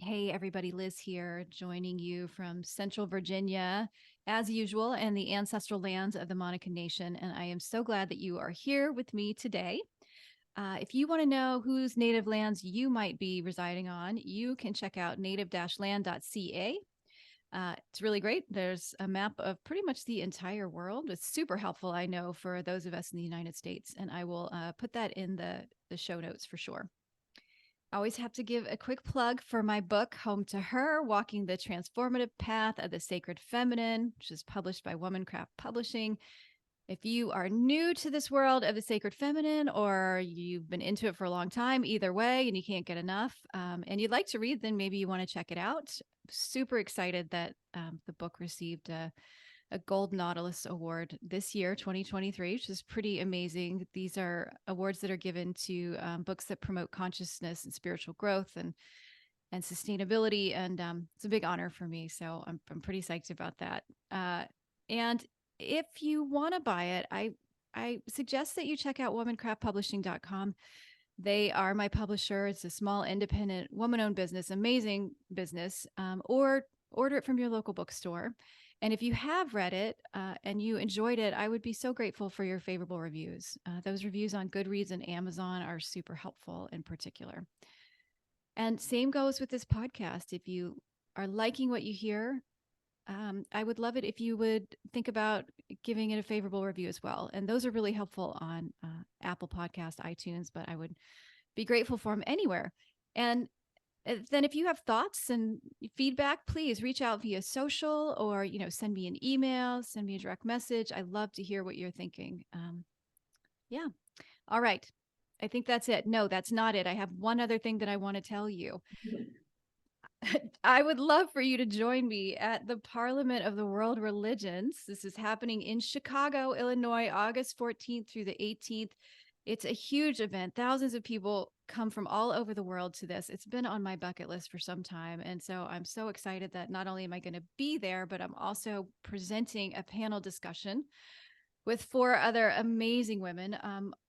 Hey, everybody, Liz here, joining you from Central Virginia, as usual, and the ancestral lands of the Monacan Nation. And I am so glad that you are here with me today. If you want to know whose native lands you might be residing on, you can check out native-land.ca. It's really great. There's a map of pretty much the entire world. It's super helpful, I know, for those of us in the United States. And I will put that in the show notes for sure. I always have to give a quick plug for my book, Home to Her, Walking the Transformative Path of the Sacred Feminine, which is published by Womancraft Publishing. If you are new to this world of the sacred feminine, or you've been into it for a long time, either way, and you can't get enough, and you'd like to read, then maybe you want to check it out. Super excited that the book received a Gold Nautilus Award this year, 2023, which is pretty amazing. These are awards that are given to books that promote consciousness and spiritual growth and sustainability, and it's a big honor for me. So I'm pretty psyched about that. And if you want to buy it, I suggest that you check out womancraftpublishing.com. They are my publisher. It's a small, independent, woman-owned business, amazing business. Or order it from your local bookstore. And if you have read it and you enjoyed it, I would be so grateful for your favorable reviews. Those reviews on Goodreads and Amazon are super helpful in particular. And same goes with this podcast. If you are liking what you hear, I would love it if you would think about giving it a favorable review as well. And those are really helpful on Apple Podcast, iTunes, but I would be grateful for them anywhere. And then if you have thoughts and feedback, please reach out via social or, send me an email, send me a direct message. I love to hear what you're thinking. Yeah. All right. I think that's it. No, that's not it. I have one other thing that I want to tell you. I would love for you to join me at the Parliament of the World Religions. This is happening in Chicago, Illinois, August 14th through the 18th. It's a huge event. Thousands of people come from all over the world to this. It's been on my bucket list for some time. And so I'm so excited that not only am I going to be there, but I'm also presenting a panel discussion with four other amazing women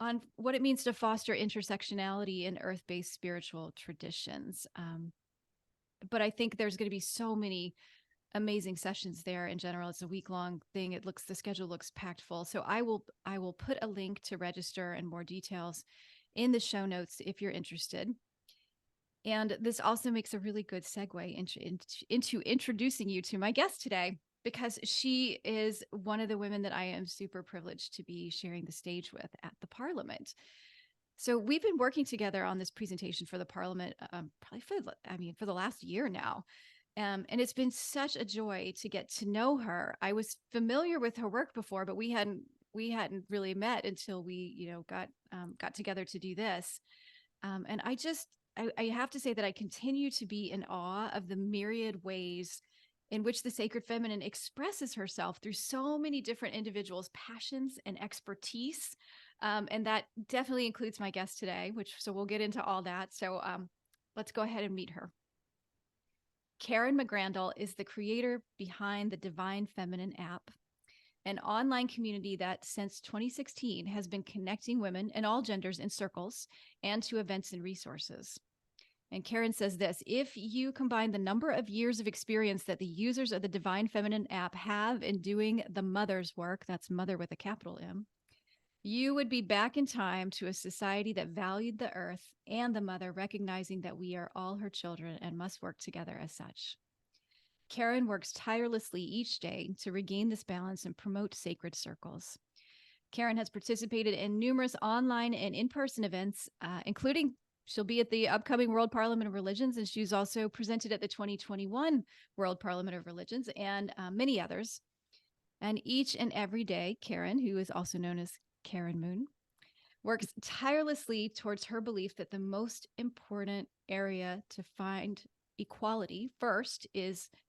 on what it means to foster intersectionality in earth-based spiritual traditions. But I think there's going to be so many amazing sessions there in general. It's a week-long thing. The schedule looks packed full. So I will put a link to register and more details in the show notes if you're interested. And this also makes a really good segue into introducing you to my guest today, because she is one of the women that I am super privileged to be sharing the stage with at the Parliament. So we've been working together on this presentation for the Parliament, probably for the last year now. And it's been such a joy to get to know her. I was familiar with her work before, but we hadn't really met until we, got together to do this. And I have to say that I continue to be in awe of the myriad ways in which the sacred feminine expresses herself through so many different individuals' passions and expertise. And that definitely includes my guest today, so we'll get into all that. So let's go ahead and meet her. Caryn MacGrandle is the creator behind the Divine Feminine app, an online community that since 2016 has been connecting women and all genders in circles and to events and resources. And Caryn says this: if you combine the number of years of experience that the users of the Divine Feminine app have in doing the mother's work, that's mother with a capital M, you would be back in time to a society that valued the earth and the mother, recognizing that we are all her children and must work together as such. Caryn works tirelessly each day to regain this balance and promote sacred circles. Caryn has participated in numerous online and in-person events, including she'll be at the upcoming World Parliament of Religions, and she's also presented at the 2021 World Parliament of Religions and many others. And each and every day, Caryn, who is also known as Caryn Moon, works tirelessly towards her belief that the most important area to find equality first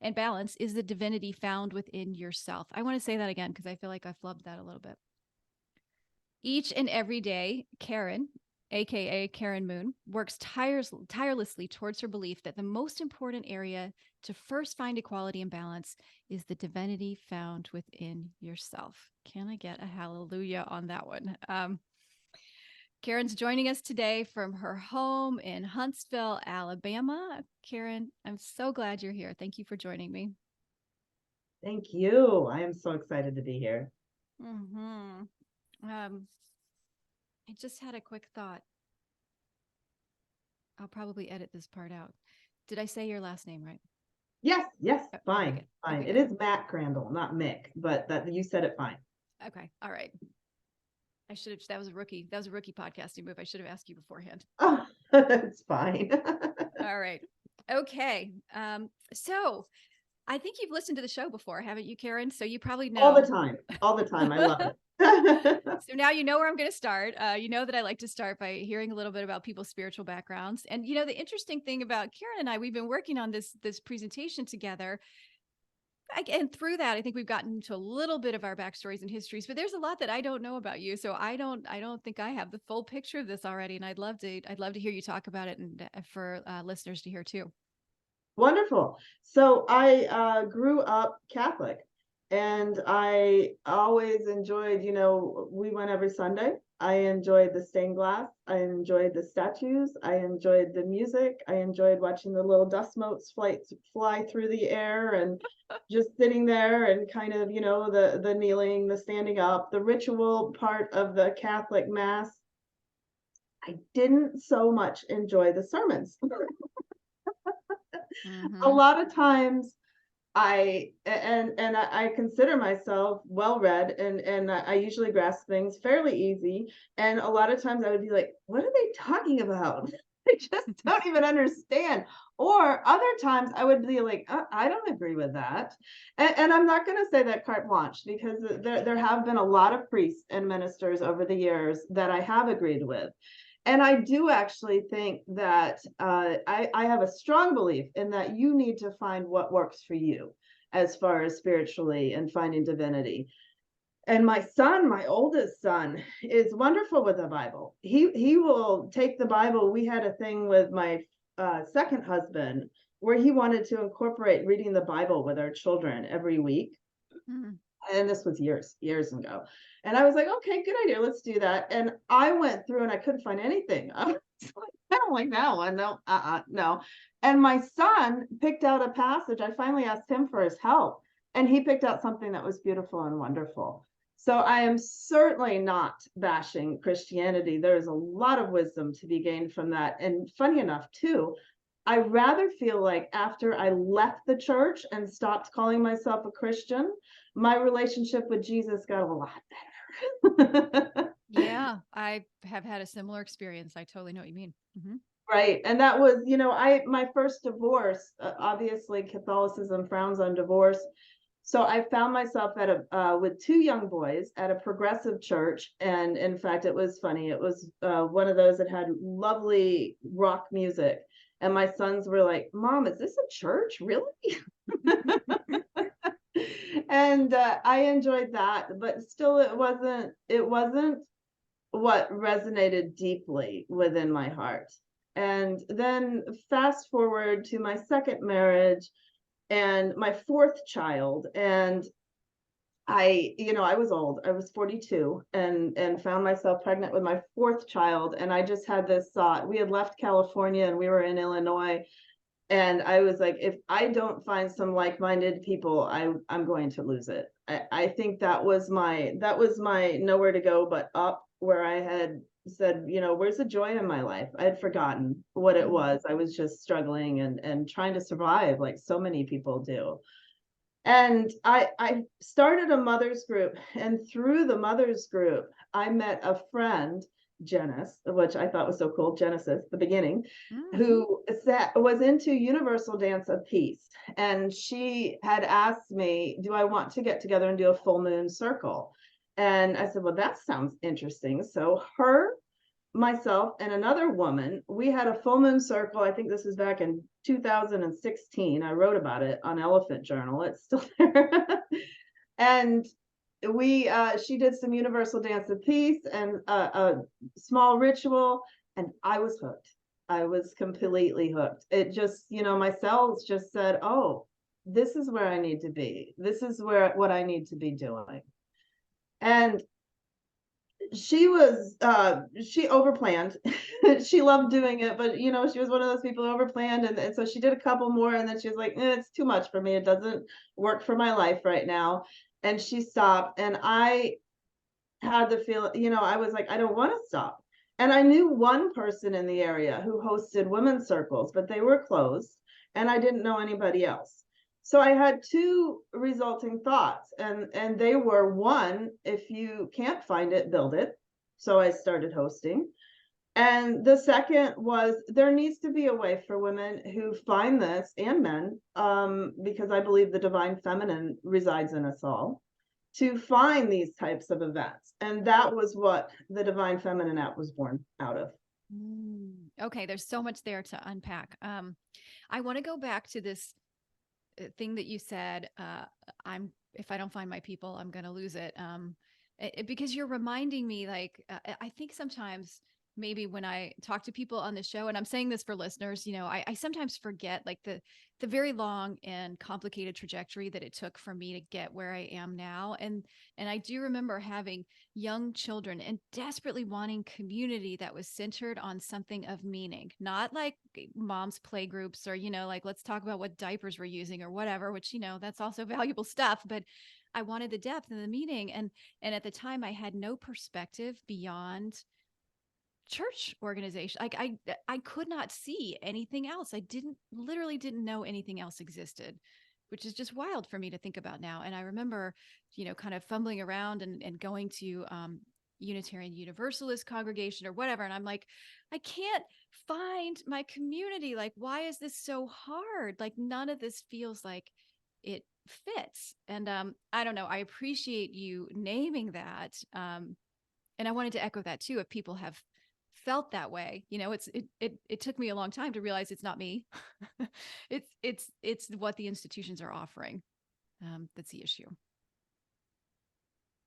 and balance is the divinity found within yourself. I want to say that again because I feel like I flubbed that a little bit. Each and every day, Caryn, aka Caryn Moon, works tirelessly towards her belief that the most important area to first find equality and balance is the divinity found within yourself. Can I get a hallelujah on that one? Caryn's joining us today from her home in Huntsville, Alabama. Caryn, I'm so glad you're here. Thank you for joining me. Thank you. I am so excited to be here. Mm-hmm. I just had a quick thought. I'll probably edit this part out. Did I say your last name right? Yes, Okay, fine, good. fine. Okay, It good. is MacGrandle, not Mick, but that you said it fine. Okay, all right. I should have. That was a rookie. That was a rookie podcasting move. I should have asked you beforehand. Oh, it's fine. All right. Okay. So I think you've listened to the show before, haven't you, Caryn? So you probably All the know. time, all the time. I love it. So now you know where I'm going to start. You know that I like to start by hearing a little bit about people's spiritual backgrounds. And you know, the interesting thing about Caryn and I, we've been working on this presentation together. And through that, I think we've gotten into a little bit of our backstories and histories, but there's a lot that I don't know about you. So I don't think I have the full picture of this already. And I'd love to hear you talk about it, and for listeners to hear too. Wonderful. So I grew up Catholic, and I always enjoyed, we went every Sunday. I enjoyed the stained glass. I enjoyed the statues. I enjoyed the music. I enjoyed watching the little dust motes fly through the air, and just sitting there and kind of, the kneeling, the standing up, the ritual part of the Catholic Mass. I didn't so much enjoy the sermons. A Mm-hmm. lot of times I consider myself well read, and I usually grasp things fairly easy. And a lot of times I would be like, what are they talking about? I just don't even understand. Or other times I would be like, I don't agree with that. And I'm not going to say that carte blanche, because there have been a lot of priests and ministers over the years that I have agreed with. And I do actually think that I have a strong belief in that you need to find what works for you as far as spiritually and finding divinity. And my son, my oldest son, is wonderful with the Bible. He will take the Bible. We had a thing with my second husband where he wanted to incorporate reading the Bible with our children every week. Mm-hmm. And this was years ago. And I was like, okay, good idea, let's do that. And I went through and I couldn't find anything. I was like, I don't like that one. No, no. And my son picked out a passage. I finally asked him for his help, and he picked out something that was beautiful and wonderful. So I am certainly not bashing Christianity. There is a lot of wisdom to be gained from that. And funny enough, too, I rather feel like after I left the church and stopped calling myself a Christian, my relationship with Jesus got a lot better. Yeah, I have had a similar experience. I totally know what you mean. Mm-hmm. Right. And that was, my first divorce, obviously Catholicism frowns on divorce. So I found myself with two young boys at a progressive church. And in fact, it was funny. It was one of those that had lovely rock music. And my sons were like, Mom, is this a church? Really? And I enjoyed that, but still it wasn't what resonated deeply within my heart. And then fast forward to my second marriage and my fourth child, and I was old. I was 42, and found myself pregnant with my fourth child. And I just had this thought. We had left California and we were in Illinois, and I was like, if I don't find some like-minded people, I'm going to lose it. I think that was my nowhere to go but up, where I had said, where's the joy in my life? I had forgotten what it Mm-hmm. was. I was just struggling and trying to survive like so many people do. And I started a mother's group, and through the mother's group, I met a friend, Janice, which I thought was so cool, Genesis, the beginning, Mm-hmm. who was into Universal Dance of Peace. And she had asked me, do I want to get together and do a full moon circle? And I said, well, that sounds interesting. So her, myself, and another woman, we had a full moon circle. I think this was back in 2016. I wrote about it on Elephant Journal. It's still there. And she did some Universal Dance of Peace and a small ritual, and I was hooked. I was completely hooked. It just, my cells just said, oh, this is where I need to be. This is what I need to be doing. And She was she overplanned. She loved doing it, but she was one of those people who overplanned, and so she did a couple more, and then she was like, it's too much for me. It doesn't work for my life right now. And she stopped, and I had the feel, I was like, I don't want to stop. And I knew one person in the area who hosted women's circles, but they were closed, and I didn't know anybody else. So I had two resulting thoughts, and they were, one, if you can't find it, build it. So I started hosting. And the second was, there needs to be a way for women who find this, and men, because I believe the divine feminine resides in us all, to find these types of events. And that was what the Divine Feminine app was born out of. Okay, there's so much there to unpack. I want to go back to this thing that you said. If I don't find my people, I'm going to lose it. Because you're reminding me, like, I think sometimes maybe when I talk to people on the show, and I'm saying this for listeners, I sometimes forget like the very long and complicated trajectory that it took for me to get where I am now. And I do remember having young children and desperately wanting community that was centered on something of meaning, not like mom's play groups or, like, let's talk about what diapers we're using or whatever, which, that's also valuable stuff. But I wanted the depth and the meaning. And at the time I had no perspective beyond church organization. Like I could not see anything else. I literally didn't know anything else existed, which is just wild for me to think about now. And I remember, kind of fumbling around and going to Unitarian Universalist congregation or whatever. And I'm like, I can't find my community. Like, why is this so hard? Like, none of this feels like it fits. And I don't know. I appreciate you naming that. And I wanted to echo that too. If people have felt that way, it took me a long time to realize it's not me. it's what the institutions are offering. That's the issue.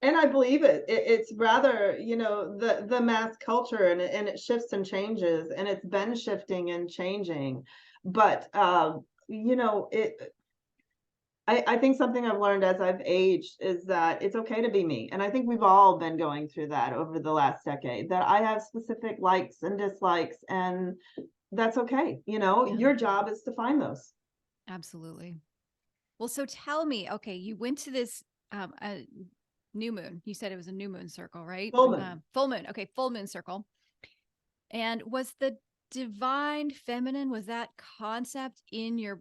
And I believe it's rather, the mass culture, and it shifts and changes, and it's been shifting and changing. But I think something I've learned as I've aged is that it's okay to be me. And I think we've all been going through that over the last decade, that I have specific likes and dislikes, and that's okay. Yeah. Your job is to find those. Absolutely. Well, so tell me, okay, you went to this new moon. You said it was a new moon circle, right? Full moon. Full moon. Okay, full moon circle. And was the divine feminine, was that concept in your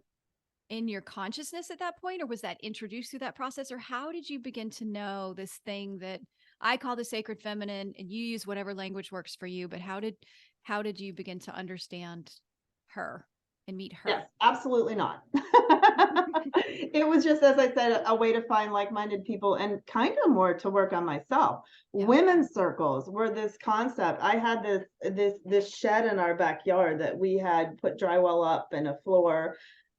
consciousness at that point, or was that introduced through that process? Or how did you begin to know this thing that I call the sacred feminine, and you use whatever language works for you, but how did you begin to understand her and meet her? Yes, absolutely not. It was just, as I said, a way to find like-minded people, and kind of more to work on myself. Yeah. Women's circles were this concept. I had this shed in our backyard that we had put drywall up and a floor,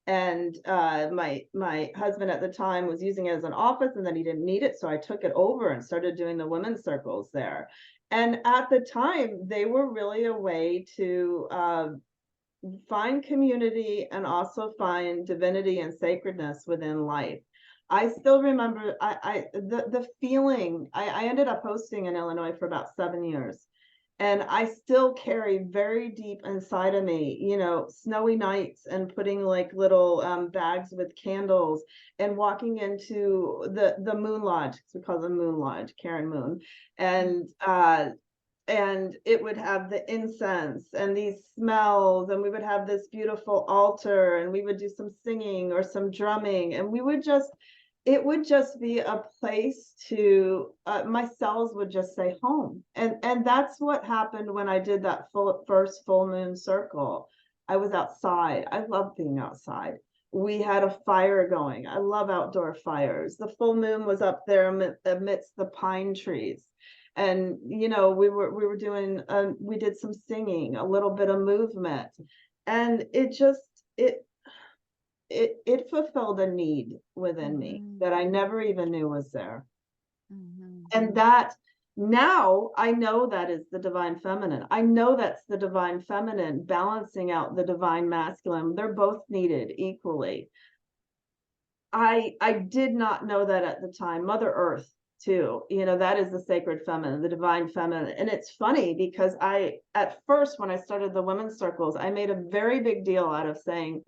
and my husband at the time was using it as an office, and then he didn't need it, so I took it over and started doing the women's circles there. And at the time, they were really a way to find community and also find divinity and sacredness within life. I still remember the feeling. I ended up hosting in Illinois for about 7 years. And I still carry very deep inside of me, snowy nights, and putting like little bags with candles, and walking into the Moon Lodge, because we call them Moon Lodge, Caryn Moon, and it would have the incense and these smells, and we would have this beautiful altar, and we would do some singing or some drumming, and it would just be a place to my cells would just say home. And that's what happened when I did that first full moon circle. I was outside. I love being outside. We had a fire going. I love outdoor fires. The full moon was up there amidst the pine trees, and we were doing we did some singing, a little bit of movement, and it fulfilled a need within me that I never even knew was there. And that now I know that is the divine feminine. I know that's the divine feminine balancing out the divine masculine. They're both needed equally. I did not know that at the time. Mother Earth too. That is the sacred feminine, the divine feminine. And it's funny because at first, when I started the women's circles, I made a very big deal out of saying,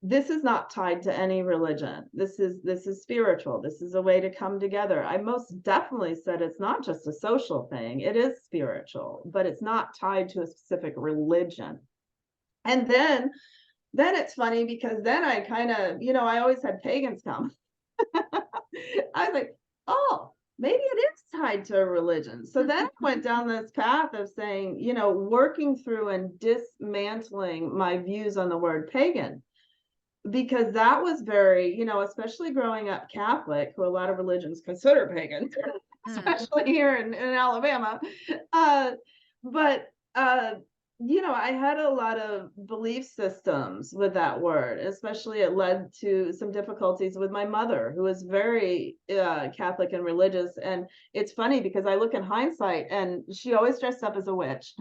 this is not tied to any religion. This is spiritual. This is a way to come together. I most definitely said it's not just a social thing. It is spiritual, but it's not tied to a specific religion. And then it's funny because then I kind of, I always had pagans come. I was like, oh, maybe it is tied to a religion. So then I went down this path of saying, working through and dismantling my views on the word pagan, because that was very, especially growing up Catholic, who a lot of religions consider pagan, especially here in Alabama. Uh, but I had a lot of belief systems with that word, especially it led to some difficulties with my mother, who was very Catholic and religious. And it's funny because I look in hindsight and she always dressed up as a witch.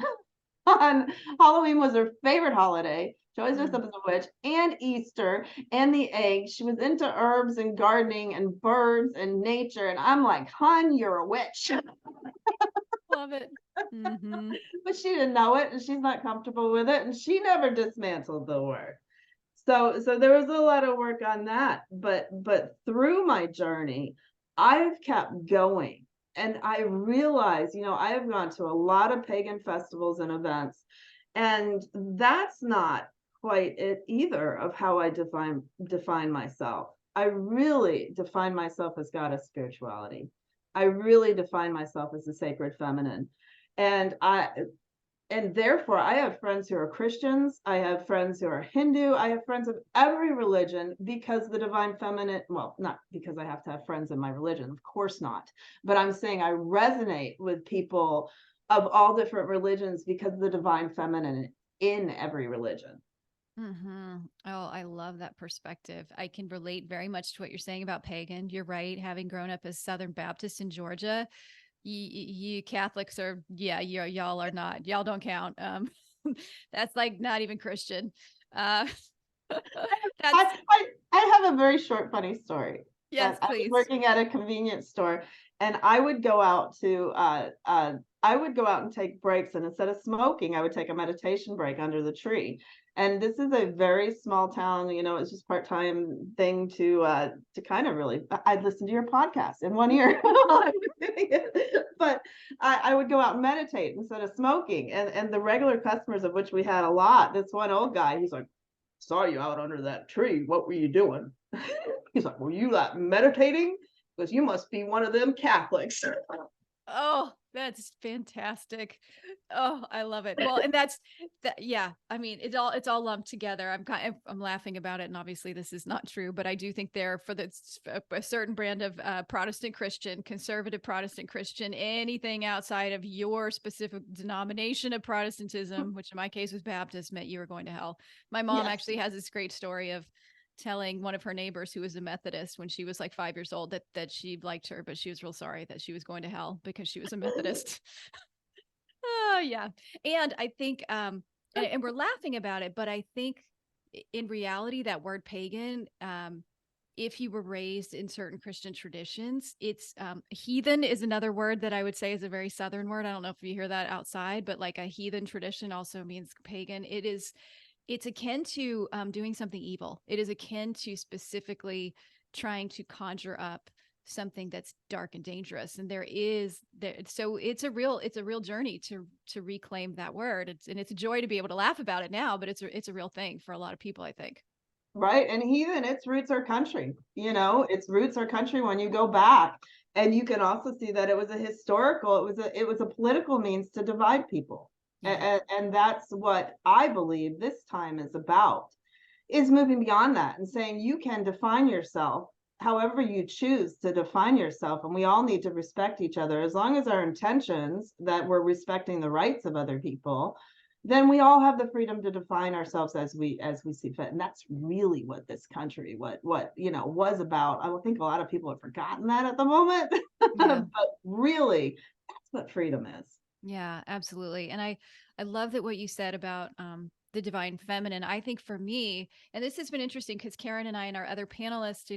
On Halloween was her favorite holiday. She always dressed up as a witch, and Easter and the eggs. She was into herbs and gardening and birds and nature. And I'm like, hon, you're a witch. Love it. Mm-hmm. But she didn't know it, and she's not comfortable with it, and she never dismantled the word. So there was a lot of work on that, but through my journey, I've kept going, and I realized, I have gone to a lot of pagan festivals and events, and that's not quite it either of how I define myself. I really define myself as goddess spirituality. I really define myself as the sacred feminine. And therefore I have friends who are Christians, I have friends who are Hindu, I have friends of every religion, because the divine feminine, well, not because I have to have friends in my religion, of course not, but I'm saying I resonate with people of all different religions because of the divine feminine in every religion. Mm-hmm. Oh, I love that perspective. I can relate very much to what you're saying about pagan. You're right. Having grown up as Southern Baptist in Georgia, you Catholics are, yeah, y'all are not, y'all don't count. That's like not even Christian. Uh, that's I have a very short, funny story. yes, I was please. working at a convenience store, and I would go out and take breaks, and instead of smoking, I would take a meditation break under the tree. And this is a very small town, it's just part-time thing to kind of really, I'd listen to your podcast in one ear while I was doing it. But I would go out and meditate instead of smoking. And the regular customers, of which we had a lot, this one old guy, he's like, saw you out under that tree. What were you doing? He's like, were you like meditating? Because you must be one of them Catholics. Oh, that's fantastic. Oh, I love it. Well, and that's that. Yeah, I mean, it's all lumped together. I'm laughing about it, and obviously this is not true, but I do think there for a certain brand of Protestant Christian, conservative Protestant Christian, anything outside of your specific denomination of Protestantism, which in my case was Baptist, meant you were going to hell. My mom Yes. actually has this great story of telling one of her neighbors who was a Methodist when she was like 5 years old that she liked her, but she was real sorry that she was going to hell because she was a Methodist. Oh yeah. And I think and we're laughing about it, but I think in reality that word pagan, if you were raised in certain Christian traditions, it's heathen is another word that I would say is a very Southern word. I don't know if you hear that outside, but like a heathen tradition also means pagan. It's akin to doing something evil. It is akin to specifically trying to conjure up something that's dark and dangerous. And so it's a real journey to reclaim that word. It's a joy to be able to laugh about it now, but it's a real thing for a lot of people, I think. Right. And heathen, its roots are country. Its roots are country when you go back. And you can also see that it was a political means to divide people. Yeah. And that's what I believe this time is about, is moving beyond that and saying you can define yourself however you choose to define yourself. And we all need to respect each other, as long as our intentions that we're respecting the rights of other people, then we all have the freedom to define ourselves as we see fit. And that's really what this country was about. I think a lot of people have forgotten that at the moment. Yeah. But really, that's what freedom is. Yeah, absolutely. And I love that what you said about the divine feminine. I think for me, and this has been interesting because Caryn and I and our other panelists,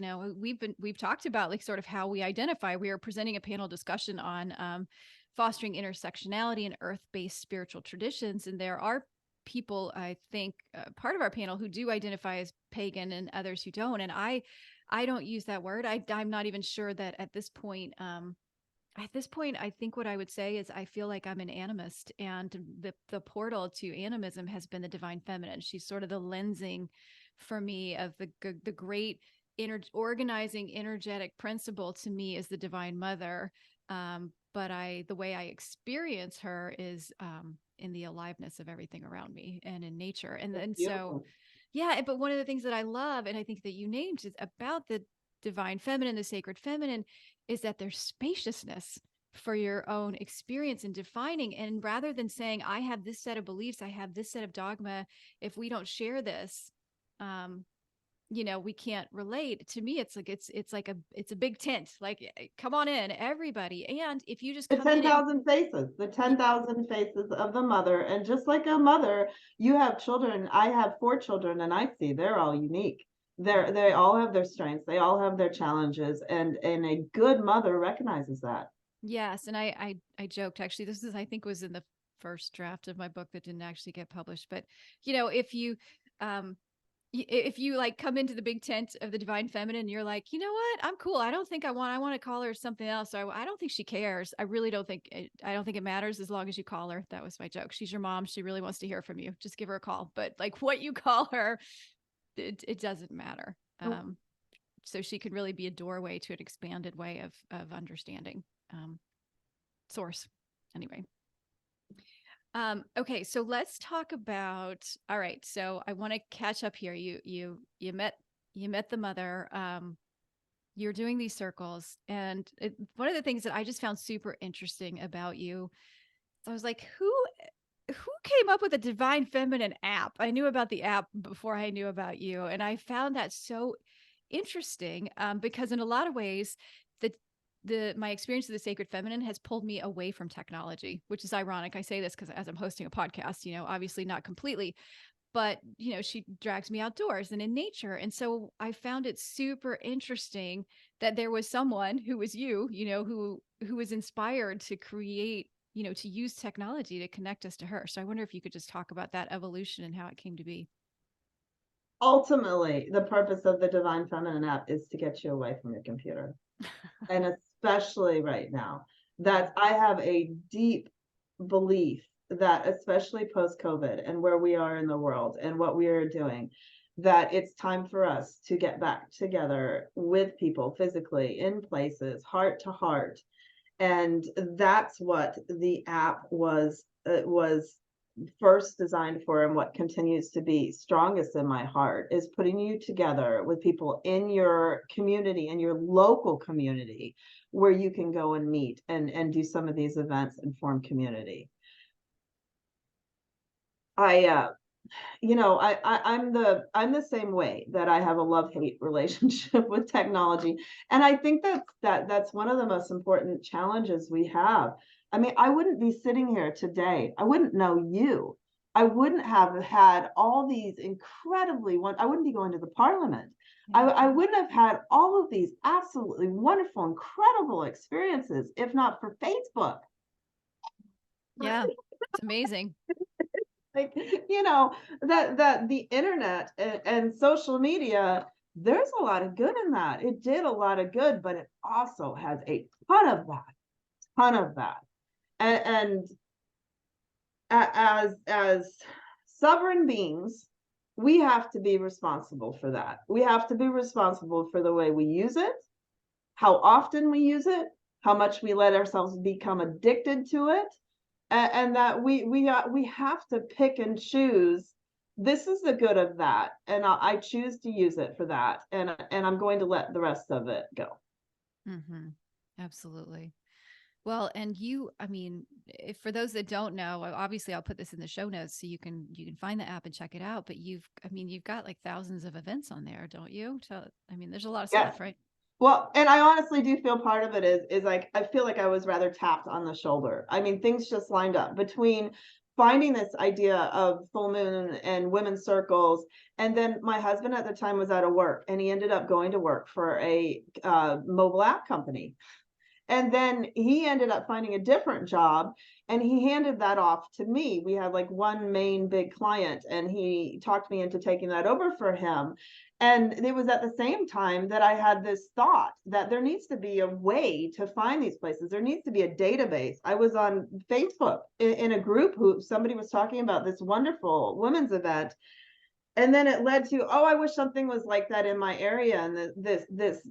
we've talked about like sort of how we identify. We are presenting a panel discussion on fostering intersectionality and earth-based spiritual traditions, and there are people, I think, part of our panel who do identify as pagan and others who don't. And I don't use that word. I'm not even sure that at this point. I think what I would say is I feel like I'm an animist, and the portal to animism has been the divine feminine. She's sort of the lensing for me of the great organizing energetic principle to me is the divine mother. But the way I experience her is in the aliveness of everything around me and in nature. And so, Beautiful. yeah, but one of the things that I love, and I think that you named is about the divine feminine, the sacred feminine, is that there's spaciousness for your own experience in defining. And rather than saying, I have this set of beliefs, I have this set of dogma, if we don't share this, um, we can't relate. To me, it's like it's a big tent. Like, come on in, everybody. And if you just The come in and 10,000 faces, the 10,000 faces of the mother. And just like a mother, you have children. I have 4 children, and I see they're all unique. They all have their strengths. They all have their challenges. And a good mother recognizes that. yes, and I joked, actually, this is, I think, was in the first draft of my book that didn't actually get published. But if you um if you like come into the big tent of the divine feminine, you're like, you know what, I'm cool. I want to call her something else. So I don't think she cares. I really don't think I don't think it matters as long as you call her. That was my joke. She's your mom. She really wants to hear from you. Just give her a call. But like what you call her, it doesn't matter. So she can really be a doorway to an expanded way of understanding source. Anyway. Okay, so let's talk about, all right, so I want to catch up here. You met the mother. You're doing these circles, and one of the things that I just found super interesting about you, I was like, who came up with a divine feminine app? I knew about the app before I knew about you, and I found that so interesting, because in a lot of ways, my experience of the sacred feminine has pulled me away from technology, which is ironic. I say this because as I'm hosting a podcast, obviously not completely, but she drags me outdoors and in nature. And so I found it super interesting that there was someone who was who was inspired to create, to use technology to connect us to her. So I wonder if you could just talk about that evolution and how it came to be. Ultimately, the purpose of the Divine Feminine app is to get you away from your computer. And especially right now, that I have a deep belief that, especially post COVID and where we are in the world and what we are doing, that it's time for us to get back together with people physically in places, heart to heart. And that's what the app was first designed for, and what continues to be strongest in my heart is putting you together with people in your community, in your local community, where you can go and meet and do some of these events and form community. I'm the same way, that I have a love-hate relationship with technology. And I think that's one of the most important challenges we have. I mean, I wouldn't be sitting here today. I wouldn't know you. I wouldn't have had all these I wouldn't be going to the parliament. I wouldn't have had all of these absolutely wonderful, incredible experiences if not for Facebook. Yeah, it's amazing. Like, that the internet and social media, there's a lot of good in that. It did a lot of good, but it also has a ton of that. And as sovereign beings, we have to be responsible for that. We have to be responsible for the way we use it, how often we use it, how much we let ourselves become addicted to it, and that we have to pick and choose. This is the good of that, and I choose to use it for that, and I'm going to let the rest of it go. Mm-hmm. Absolutely. Well, and I mean, if, for those that don't know, obviously I'll put this in the show notes so you can find the app and check it out. But you've got like thousands of events on there, don't you? So, I mean, there's a lot of Yes. stuff, right? Well, and I honestly do feel part of it is like, I feel like I was rather tapped on the shoulder. I mean, things just lined up between finding this idea of full moon and women's circles. And then my husband at the time was out of work, and he ended up going to work for a mobile app company. And then he ended up finding a different job, and he handed that off to me. We had like one main big client, and he talked me into taking that over for him. And it was at the same time that I had this thought that there needs to be a way to find these places. There needs to be a database. I was on Facebook in a group who somebody was talking about this wonderful women's event, and then it led to, oh, I wish something was like that in my area. And this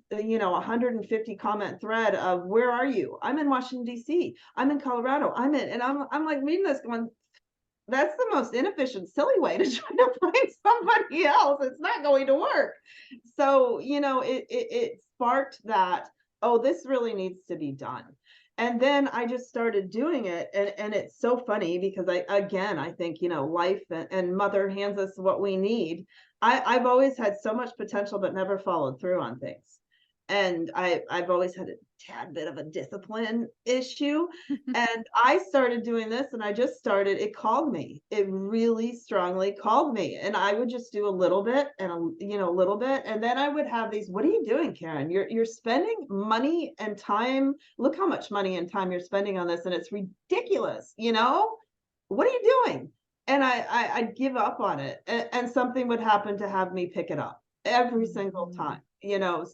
150 comment thread of, where are you? I'm in Washington D.C. I'm in Colorado. And I'm like reading this going, that's the most inefficient, silly way to try to find somebody else. It's not going to work. So, it sparked that, oh, this really needs to be done. And then I just started doing it. And it's so funny because I think, life and mother hands us what we need. I've always had so much potential, but never followed through on things. And I've always had a tad bit of a discipline issue. And I started doing this, and it called me. It really strongly called me. And I would just do a little bit and a little bit. And then I would have these, what are you doing, Caryn? You're spending money and time. Look how much money and time you're spending on this. And it's ridiculous. What are you doing? And I'd give up on it. And something would happen to have me pick it up every single time.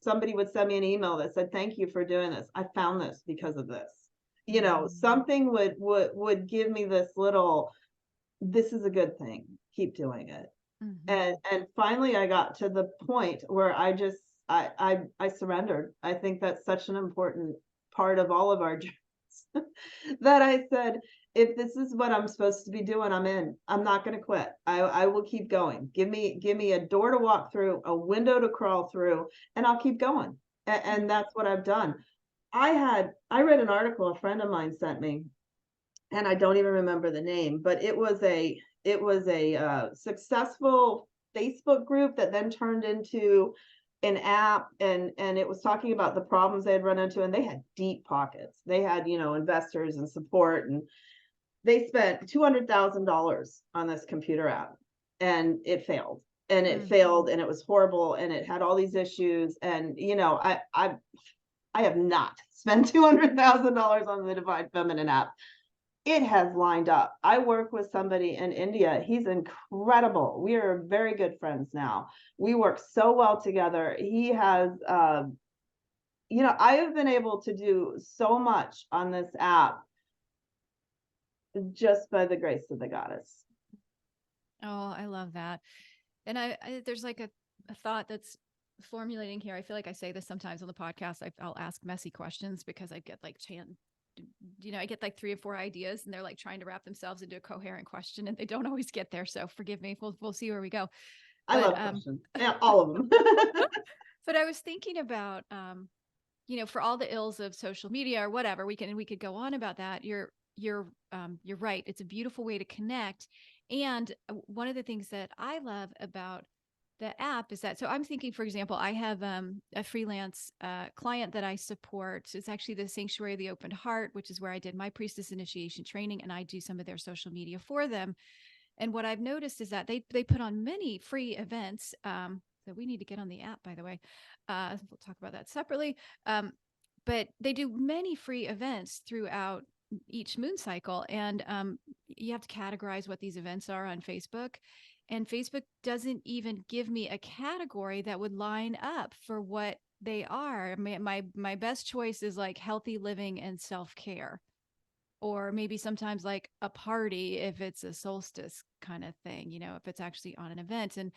Somebody would send me an email that said, thank you for doing this. I found this because of this. Something would give me this little, this is a good thing. Keep doing it. And finally I got to the point where I surrendered. I think that's such an important part of all of our jobs that I said, if this is what I'm supposed to be doing, I'm in. I'm not going to quit. I will keep going. Give me a door to walk through, a window to crawl through, and I'll keep going. And that's what I've done. I read an article a friend of mine sent me, and I don't even remember the name, but it was a successful Facebook group that then turned into an app, and it was talking about the problems they had run into, and they had deep pockets. They had, investors and support, and they spent $200,000 on this computer app, and it failed. And it failed, and it was horrible, and it had all these issues. And I have not spent $200,000 on the Divine Feminine app. It has lined up. I work with somebody in India. He's incredible. We are very good friends now. We work so well together. He has, I have been able to do so much on this app just by the grace of the goddess. Oh, I love that. And I there's like a thought that's formulating here. I feel like I say this sometimes on the podcast. I'll ask messy questions because I get like I get like 3 or 4 ideas, and they're like trying to wrap themselves into a coherent question, and they don't always get there. So forgive me. We'll see where we go. I love questions. Yeah, all of them. But I was thinking about, for all the ills of social media or whatever, we could go on about that. You're right. It's a beautiful way to connect. And one of the things that I love about the app is that, so I'm thinking, for example, I have a freelance client that I support. It's actually the Sanctuary of the Open Heart, which is where I did my priestess initiation training, and I do some of their social media for them. And what I've noticed is that they put on many free events that we need to get on the app, by the way. We'll talk about that separately. But they do many free events throughout each moon cycle. And you have to categorize what these events are on Facebook. And Facebook doesn't even give me a category that would line up for what they are. My best choice is like healthy living and self-care. Or maybe sometimes like a party if it's a solstice kind of thing, if it's actually on an event. And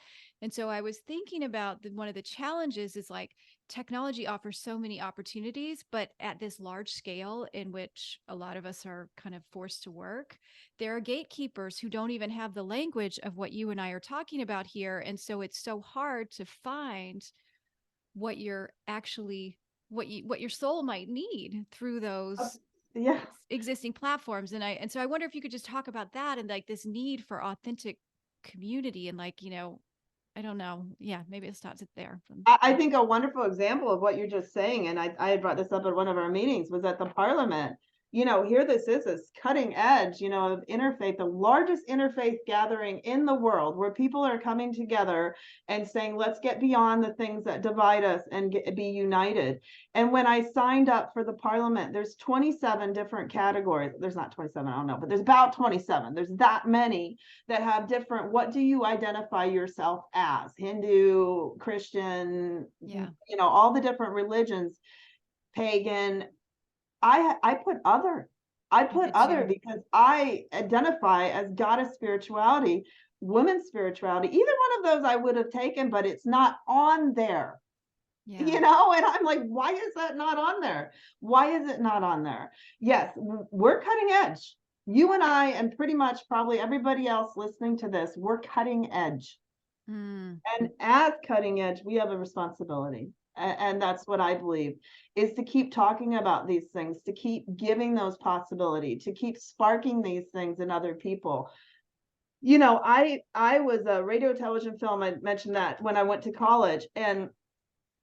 so I was thinking about one of the challenges is like technology offers so many opportunities, but at this large scale in which a lot of us are kind of forced to work, there are gatekeepers who don't even have the language of what you and I are talking about here. And so it's so hard to find what you're actually, what your soul might need through those existing platforms. And so I wonder if you could just talk about that and like this need for authentic community and like, I don't know. Yeah, maybe it stops it there. I think a wonderful example of what you're just saying, and I had brought this up at one of our meetings, was at the Parliament. here this is this cutting edge, of interfaith, the largest interfaith gathering in the world where people are coming together and saying, let's get beyond the things that divide us and be united. And when I signed up for the parliament, there's 27 different categories. There's not 27, I don't know, but there's about 27. There's that many that have different, what do you identify yourself as? Hindu, Christian, Yeah. all the different religions, pagan. I put other. I I put did other too. because I identify as goddess spirituality, women's spirituality. Either one of those I would have taken, but it's not on there. Yeah. And I'm like, why is that not on there? Why is it not on there? Yes, we're cutting edge. You and I, and pretty much probably everybody else listening to this, we're cutting edge. Mm. And as cutting edge, we have a responsibility. And that's what I believe, is to keep talking about these things, to keep giving those possibility, to keep sparking these things in other people. I was a radio, television, film. I mentioned that when I went to college, and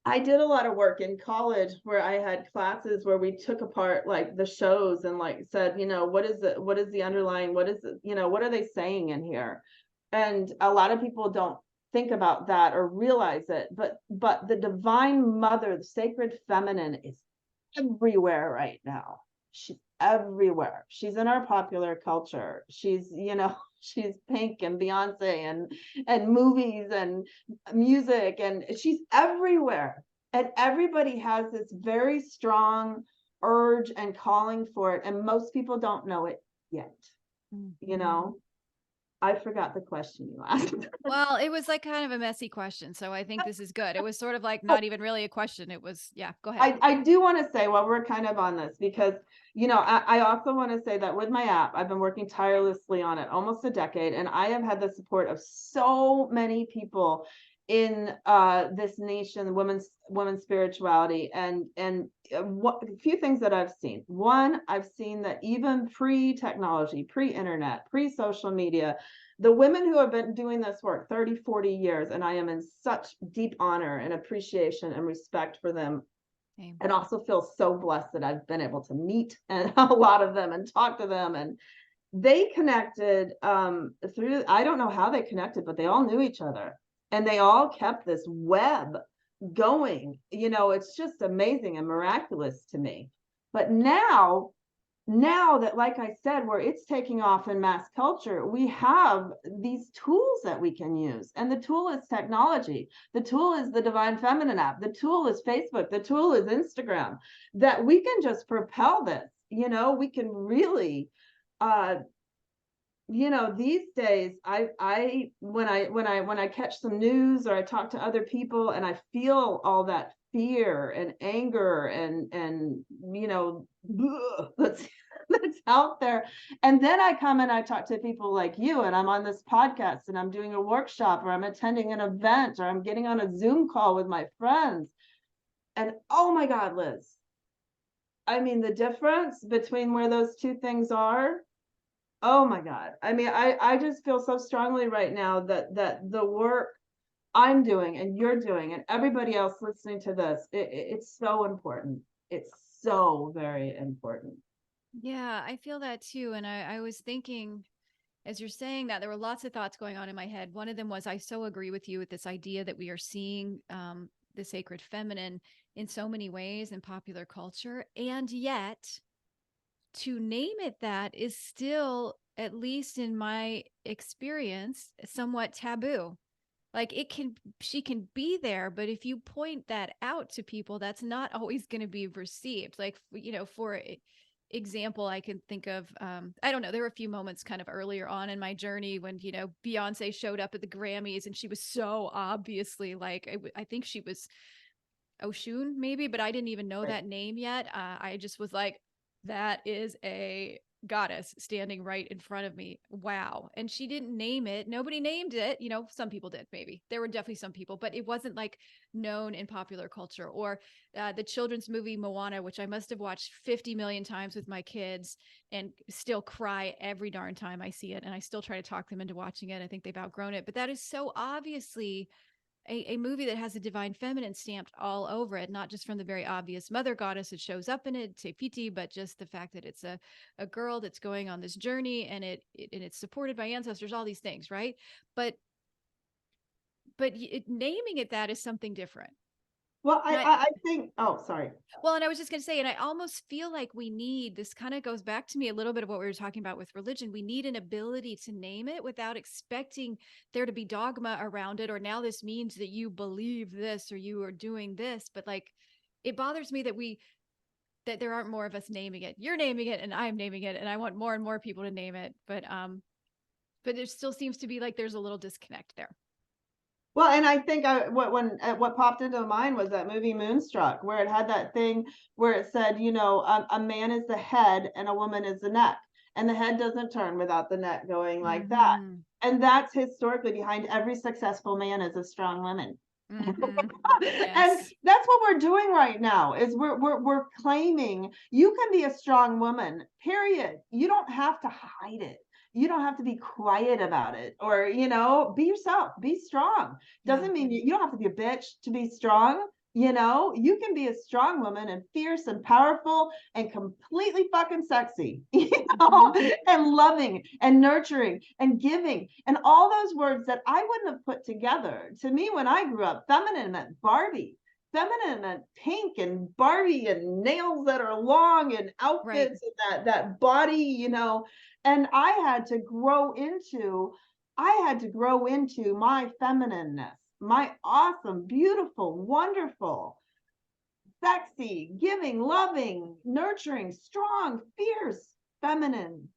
I did a lot of work in college where I had classes where we took apart like the shows and like said, what is the underlying, what is it, what are they saying in here? And a lot of people don't think about that or realize it, but the divine mother, the sacred feminine, is everywhere right now. She's everywhere. She's in our popular culture. She's, she's Pink and Beyonce and movies and music, and she's everywhere. And everybody has this very strong urge and calling for it, and most people don't know it yet. Mm. I forgot the question you asked. Well, it was like kind of a messy question. So I think this is good. It was sort of like Oh, not even really a question. It was, yeah, go ahead. I do want to say while we're kind of on this, because I also want to say that with my app, I've been working tirelessly on it almost a decade, and I have had the support of so many people in this nation, women's spirituality, and a few things that I've seen. One, I've seen that even pre-technology, pre-internet, pre-social media, the women who have been doing this work 30, 40 years, and I am in such deep honor and appreciation and respect for them, Same. and also feel so blessed that I've been able to meet and a lot of them and talk to them. And they connected through, I don't know how they connected, but they all knew each other, and they all kept this web going. It's just amazing and miraculous to me. But now that, like I said, where it's taking off in mass culture, we have these tools that we can use. And the tool is technology. The tool is the Divine Feminine app. The tool is Facebook. The tool is Instagram, that we can just propel this. We can really, these days, when I catch some news or I talk to other people and I feel all that fear and anger and that's that's out there, and then I come and I talk to people like you, and I'm on this podcast and I'm doing a workshop or I'm attending an event or I'm getting on a Zoom call with my friends, and oh my God, Liz, I mean, the difference between where those two things are. Oh my God. I mean, I just feel so strongly right now that the work I'm doing and you're doing and everybody else listening to this, it's so important. It's so very important. Yeah, I feel that too. And I was thinking, as you're saying that, there were lots of thoughts going on in my head. One of them was, I so agree with you with this idea that we are seeing the sacred feminine in so many ways in popular culture. And yet, to name it that is still, at least in my experience, somewhat taboo. Like she can be there, but if you point that out to people, that's not always going to be received. Like, for example, I can think of, I don't know, there were a few moments kind of earlier on in my journey when, Beyonce showed up at the Grammys and she was so obviously like, I think she was Oshun maybe, but I didn't even know Right. that name yet. I just was like, that is a goddess standing right in front of me. Wow. And she didn't name it. Nobody named it. Some people did, maybe. There were definitely some people, but it wasn't like known in popular culture. Or the children's movie Moana, which I must have watched 50 million times with my kids and still cry every darn time I see it. And I still try to talk them into watching it. I think they've outgrown it. But that is so obviously a movie that has a divine feminine stamped all over it, not just from the very obvious mother goddess that shows up in it, Tefiti, but just the fact that it's a girl that's going on this journey, and it's supported by ancestors, all these things, right? But naming it that is something different. Well, And I think, oh, sorry. well, and I was just going to say, and I almost feel like we need, this kind of goes back to me a little bit of what we were talking about with religion. We need an ability to name it without expecting there to be dogma around it, or now this means that you believe this or you are doing this. But like, it bothers me that there aren't more of us naming it. You're naming it and I'm naming it, and I want more and more people to name it. But there still seems to be like there's a little disconnect there. Well, and I think what popped into mind was that movie Moonstruck, where it had that thing where it said, a man is the head and a woman is the neck, and the head doesn't turn without the neck going like that. Mm-hmm. And that's historically behind every successful man is a strong woman. Mm-hmm. And Yes. that's what we're doing right now is we're claiming you can be a strong woman, period. You don't have to hide it. You don't have to be quiet about it, or be yourself, be strong. Yeah. Doesn't mean you don't have to be a bitch to be strong. You can be a strong woman and fierce and powerful and completely fucking sexy, Mm-hmm. and loving and nurturing and giving, and all those words that I wouldn't have put together. To me, when I grew up, feminine meant Barbie. Feminine meant pink and Barbie and nails that are long and Right. outfits and that body, and I had to grow into my feminineness, my awesome, beautiful, wonderful, sexy, giving, loving, nurturing, strong, fierce feminineness.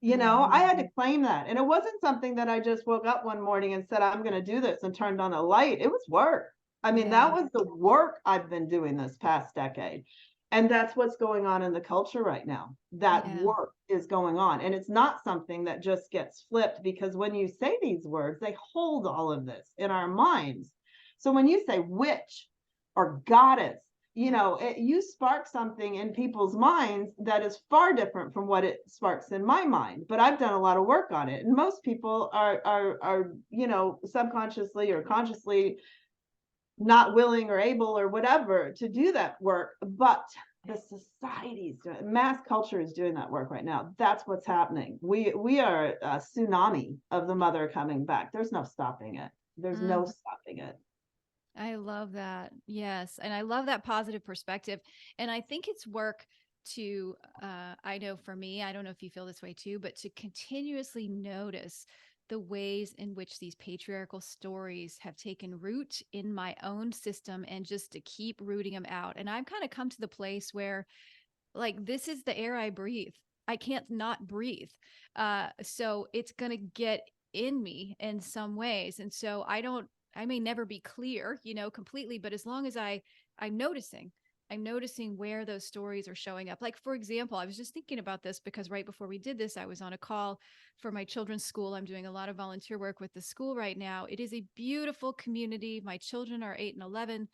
I Mm-hmm. had to claim that. And it wasn't something that I just woke up one morning and said, I'm going to do this and turned on a light. It was work. I mean, that Yeah. was the work I've been doing this past decade. And that's what's going on in the culture right now. That Yeah. work is going on. And it's not something that just gets flipped, because when you say these words, they hold all of this in our minds. So when you say witch or goddess, you spark something in people's minds that is far different from what it sparks in my mind. But I've done a lot of work on it, and most people are subconsciously or consciously not willing or able or whatever to do that work. But the society's doing, mass culture is doing that work right now. That's what's happening. We are a tsunami of the mother coming back. There's no stopping it. There's no Mm. stopping it. I love that. Yes. And I love that positive perspective. And I think it's work to, I know for me, I don't know if you feel this way too, but to continuously notice the ways in which these patriarchal stories have taken root in my own system, and just to keep rooting them out. And I've kind of come to the place where, like, this is the air I breathe. I can't not breathe. So it's going to get in me in some ways. And so I may never be clear, completely, but as long as I'm noticing, I'm noticing where those stories are showing up. Like, for example, I was just thinking about this because right before we did this, I was on a call for my children's school. I'm doing a lot of volunteer work with the school right now. It is a beautiful community. My children are 8 and 11.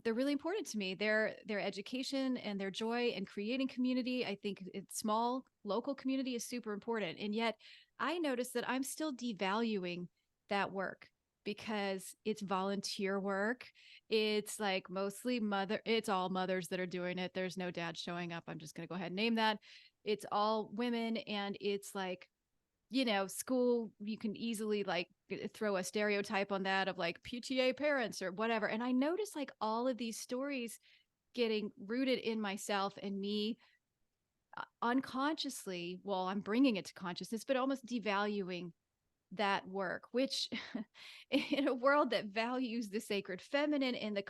They're really important to me. Their education and their joy and creating community. I think it's small local community is super important. And yet I notice that I'm still devaluing that work because it's volunteer work. It's like mostly it's all mothers that are doing it. There's no dad showing up. I'm just going to go ahead and name that. It's all women, and it's like, school, you can easily like throw a stereotype on that of like PTA parents or whatever. And I notice like all of these stories getting rooted in myself and me, unconsciously. Well, I'm bringing it to consciousness, but almost devaluing that work, which in a world that values the sacred feminine and the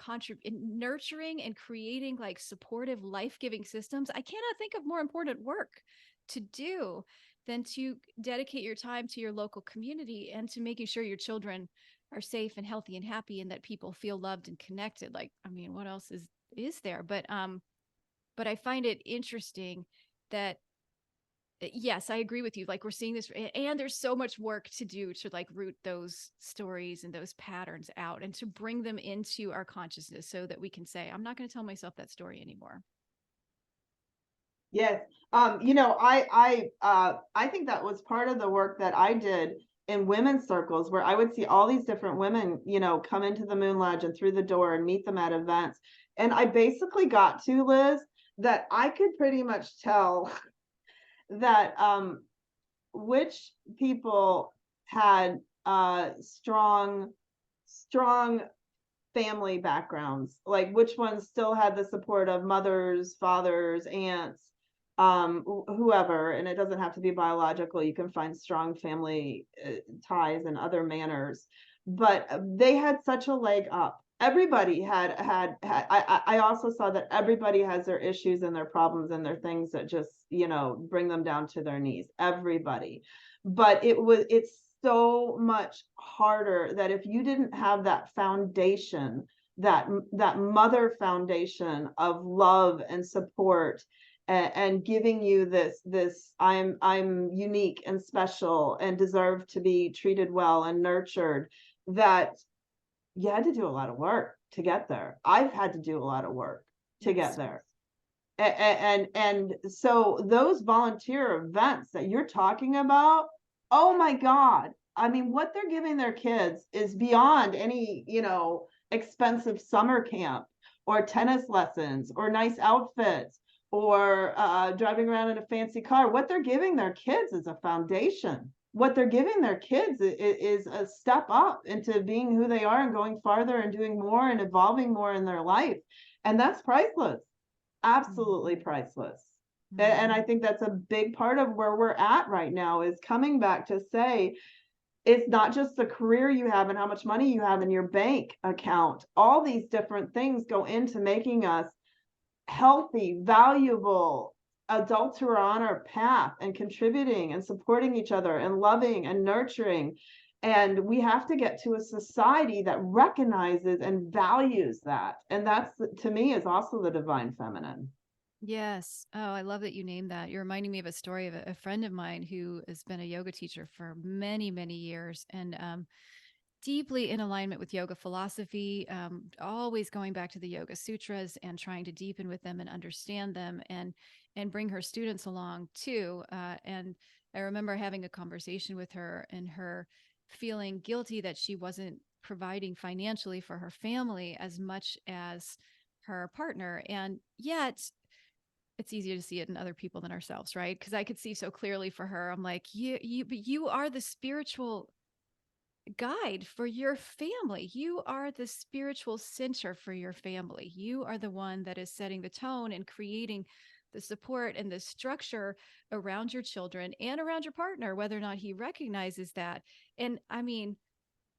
nurturing and creating like supportive, life-giving systems, I cannot think of more important work to do than to dedicate your time to your local community and to making sure your children are safe and healthy and happy, and that people feel loved and connected. Like, I mean, what else is there? But I find it interesting that, yes, I agree with you. Like, we're seeing this, and there's so much work to do to like root those stories and those patterns out and to bring them into our consciousness so that we can say, I'm not going to tell myself that story anymore. Yes. I think that was part of the work that I did in women's circles where I would see all these different women, come into the Moon Lodge and through the door and meet them at events. And I basically got to, Liz, that I could pretty much tell that which people had strong family backgrounds, like which ones still had the support of mothers, fathers, aunts, whoever. And it doesn't have to be biological. You can find strong family ties in other manners, but they had such a leg up. Everybody had I also saw that everybody has their issues and their problems and their things that just, bring them down to their knees. Everybody. But it's so much harder that if you didn't have that foundation, that mother foundation of love and support, and giving you this I'm unique and special and deserve to be treated well and nurtured, that you had to do a lot of work to get there. I've had to do a lot of work to get Yes. there. And so those volunteer events that you're talking about, oh my God. I mean, what they're giving their kids is beyond any, expensive summer camp or tennis lessons or nice outfits or driving around in a fancy car. What they're giving their kids is a foundation. What they're giving their kids is a step up into being who they are and going farther and doing more and evolving more in their life. And that's priceless. Absolutely priceless. And I think that's a big part of where we're at right now, is coming back to say, it's not just the career you have and how much money you have in your bank account. All these different things go into making us healthy, valuable adults who are on our path and contributing and supporting each other and loving and nurturing. And we have to get to a society that recognizes and values that. And that's, to me, is also the divine feminine. Yes. Oh, I love that you named that. You're reminding me of a story of a friend of mine who has been a yoga teacher for many, many years, and deeply in alignment with yoga philosophy, always going back to the Yoga Sutras and trying to deepen with them and understand them, and bring her students along too. And I remember having a conversation with her and her feeling guilty that she wasn't providing financially for her family as much as her partner. And yet it's easier to see it in other people than ourselves, right? Because I could see so clearly for her. I'm like, but you are the spiritual guide for your family. You are the spiritual center for your family. You are the one that is setting the tone and creating the support and the structure around your children and around your partner, whether or not he recognizes that. And I mean,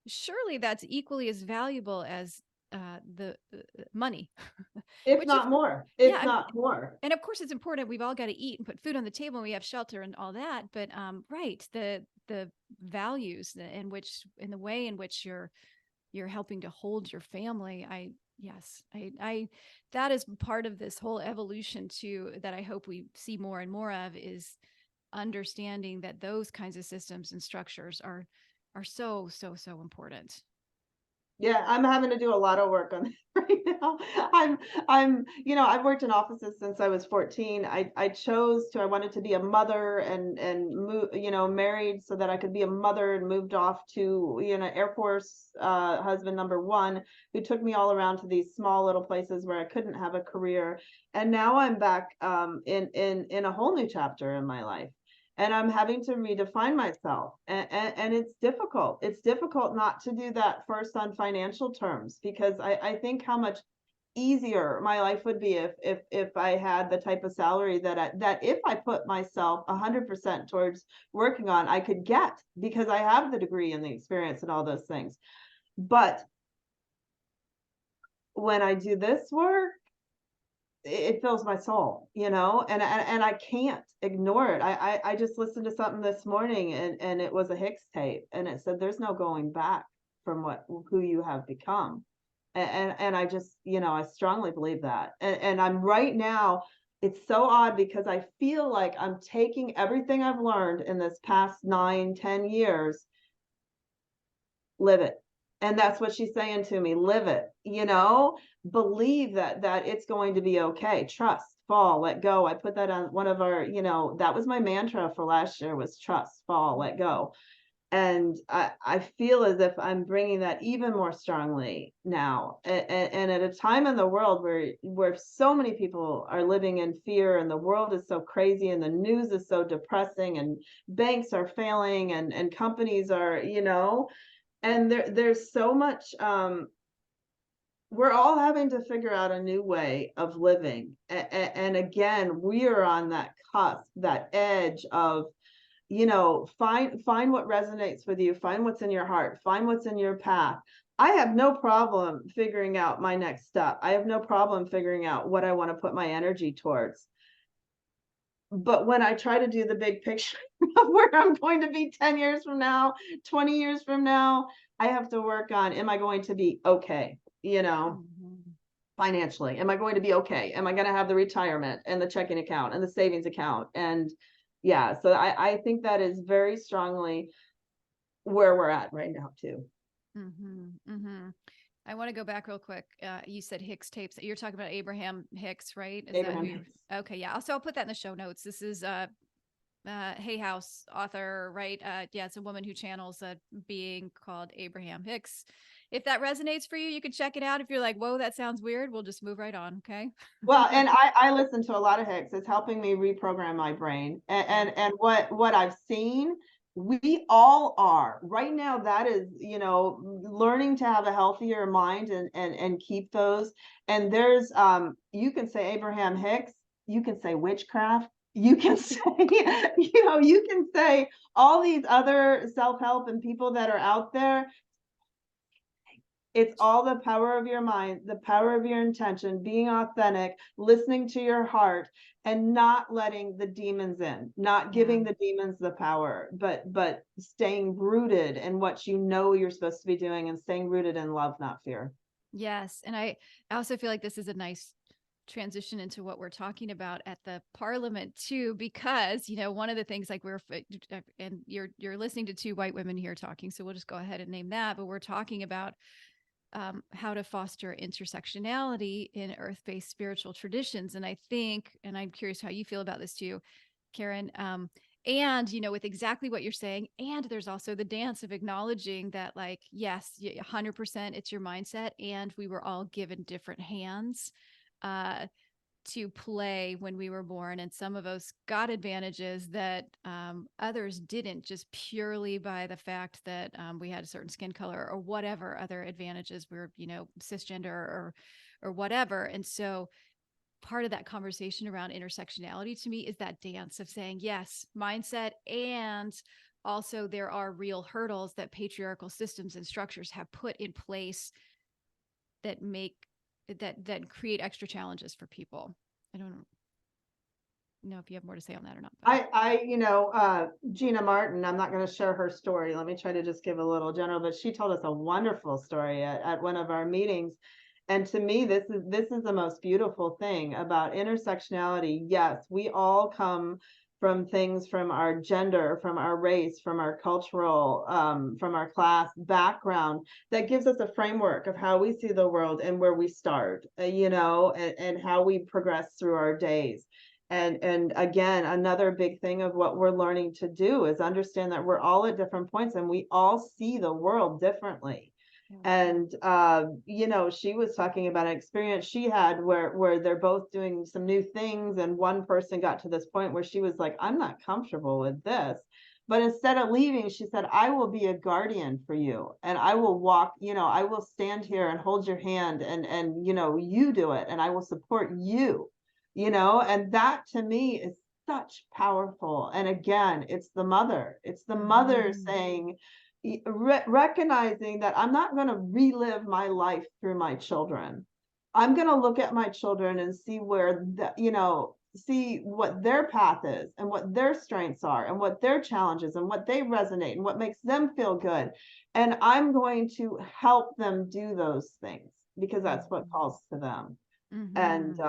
surely that's equally as valuable as the money, If which, of, not more, yeah, if not more. and of course it's important. We've all got to eat and put food on the table and we have shelter and all that, but right, the values in which, in the way in which you're helping to hold your family. I that is part of this whole evolution too, that I hope we see more and more of, is understanding that those kinds of systems and structures are so important. Yeah, I'm having to do a lot of work on it right now. I've worked in offices since I was 14. I wanted to be a mother and move, married so that I could be a mother, and moved off to, Air Force husband number one, who took me all around to these small little places where I couldn't have a career. And now I'm back in a whole new chapter in my life. And I'm having to redefine myself. And it's difficult. It's difficult not to do that first on financial terms, because I think how much easier my life would be if I had the type of salary that if I put myself 100% towards working on, I could get, because I have the degree and the experience and all those things. But when I do this work, it fills my soul, and I can't ignore it. I just listened to something this morning, and it was a Hicks tape, and it said there's no going back from who you have become. And I just, I strongly believe that. And I'm right now, it's so odd because I feel like I'm taking everything I've learned in this past 9, 10 years, live it. And that's what she's saying to me, live it, believe that it's going to be okay. Trust, fall, let go. I put that on one of our, that was my mantra for last year, was trust, fall, let go. And I feel as if I'm bringing that even more strongly now, and at a time in the world where so many people are living in fear, and the world is so crazy, and the news is so depressing, and banks are failing, and companies are, and there's so much. We're all having to figure out a new way of living, and again, we are on that cusp, that edge of, find what resonates with you, find what's in your heart, find what's in your path. I have no problem figuring out my next step. I have no problem figuring out what I want to put my energy towards. But when I try to do the big picture of where I'm going to be 10 years from now, 20 years from now, I have to work on, am I going to be okay? Mhm. Financially, am I going to be okay? Am I going to have the retirement and the checking account and the savings account? And yeah, so I think that is very strongly where we're at right now too. Mhm. Mhm. I want to go back real quick. You said Hicks tapes. You're talking about Abraham Hicks, right? Is that who Abraham you're? Hicks. Okay, yeah. So I'll put that in the show notes. This is Hay House author, right? Yeah, it's a woman who channels a being called Abraham Hicks. If that resonates for you, you can check it out. If you're like, whoa, that sounds weird, we'll just move right on. Okay. Well, and I listen to a lot of Hicks. It's helping me reprogram my brain. And Yeah. and what I've seen, we all are right now. That is, learning to have a healthier mind, and keep those. And there's you can say Abraham Hicks, you can say witchcraft, you can say, you can say all these other self-help and people that are out there. It's all the power of your mind, the power of your intention, being authentic, listening to your heart, and not letting the demons in, not Yeah. giving the demons the power, but staying rooted in what you know you're supposed to be doing, and staying rooted in love, not fear. Yes. And I also feel like this is a nice transition into what we're talking about at the parliament too, because one of the things, like and you're listening to two white women here talking, so we'll just go ahead and name that, but we're talking about how to foster intersectionality in earth-based spiritual traditions. And I think, and I'm curious how you feel about this too, Caryn, and with exactly what you're saying, and there's also the dance of acknowledging that, like, yes, 100% it's your mindset, and we were all given different hands uh to play when we were born, and some of us got advantages that others didn't, just purely by the fact that we had a certain skin color or whatever other advantages. We're cisgender or whatever. And so part of that conversation around intersectionality to me is that dance of saying yes, mindset, and also there are real hurdles that patriarchal systems and structures have put in place that make that create extra challenges for people. I don't know if you have more to say on that or not, but Gina Martin, I'm not going to share her story. Let me try to just give a little general, but she told us a wonderful story at one of our meetings. And to me, this is the most beautiful thing about intersectionality. Yes, we all come from things, from our gender, from our race, from our cultural, from our class background, that gives us a framework of how we see the world and where we start, and how we progress through our days. And again, another big thing of what we're learning to do is understand that we're all at different points, and we all see the world differently. yeah. And she was talking about an experience she had where they're both doing some new things, and one person got to this point where she was like, I'm not comfortable with this. But instead of leaving, she said, I will be a guardian for you, and I will walk, I will stand here and hold your hand, and you do it, and I will support you. And that to me is such powerful. And again, it's the mother. It's the mother Mhm. saying, recognizing that I'm not going to relive my life through my children. I'm going to look at my children and see where see what their path is, and what their strengths are, and what their challenges, and what they resonate, and what makes them feel good. And I'm going to help them do those things, because that's what calls to them. And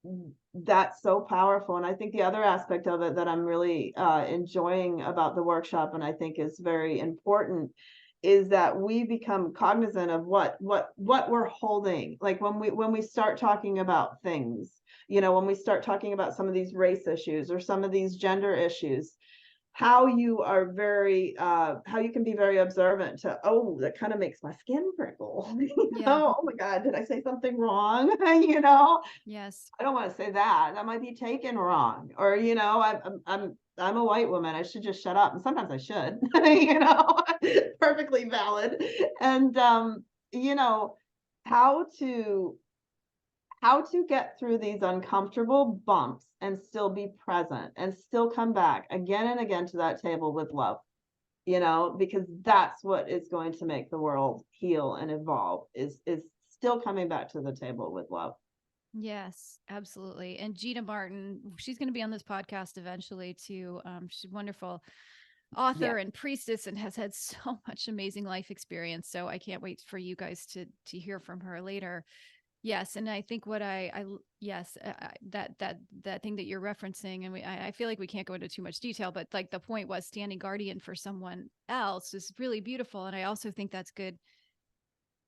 Mhm. that's so powerful. And I think the other aspect of it that I'm really enjoying about the workshop, and I think is very important, is that we become cognizant of what we're holding. Like when we start talking about things, when we start talking about some of these race issues or some of these gender issues, how you are how you can be very observant to, oh, that kind of makes my skin prickle. Yeah. Oh my God, did I say something wrong? you know, Yes. I don't want to say that. That might be taken wrong. Or, I'm a white woman. I should just shut up. And sometimes I should, perfectly valid. And you know, how to get through these uncomfortable bumps and still be present and still come back again and again to that table with love, because that's what is going to make the world heal and evolve, is still coming back to the table with love. Yes, absolutely. And Gina Martin, she's going to be on this podcast eventually too. She's a wonderful author Yes. and priestess and has had so much amazing life experience. So I can't wait for you guys to hear from her later. Yes, and I think what yes, that thing that you're referencing, and I feel like we can't go into too much detail, but like the point was standing guardian for someone else is really beautiful, and I also think that's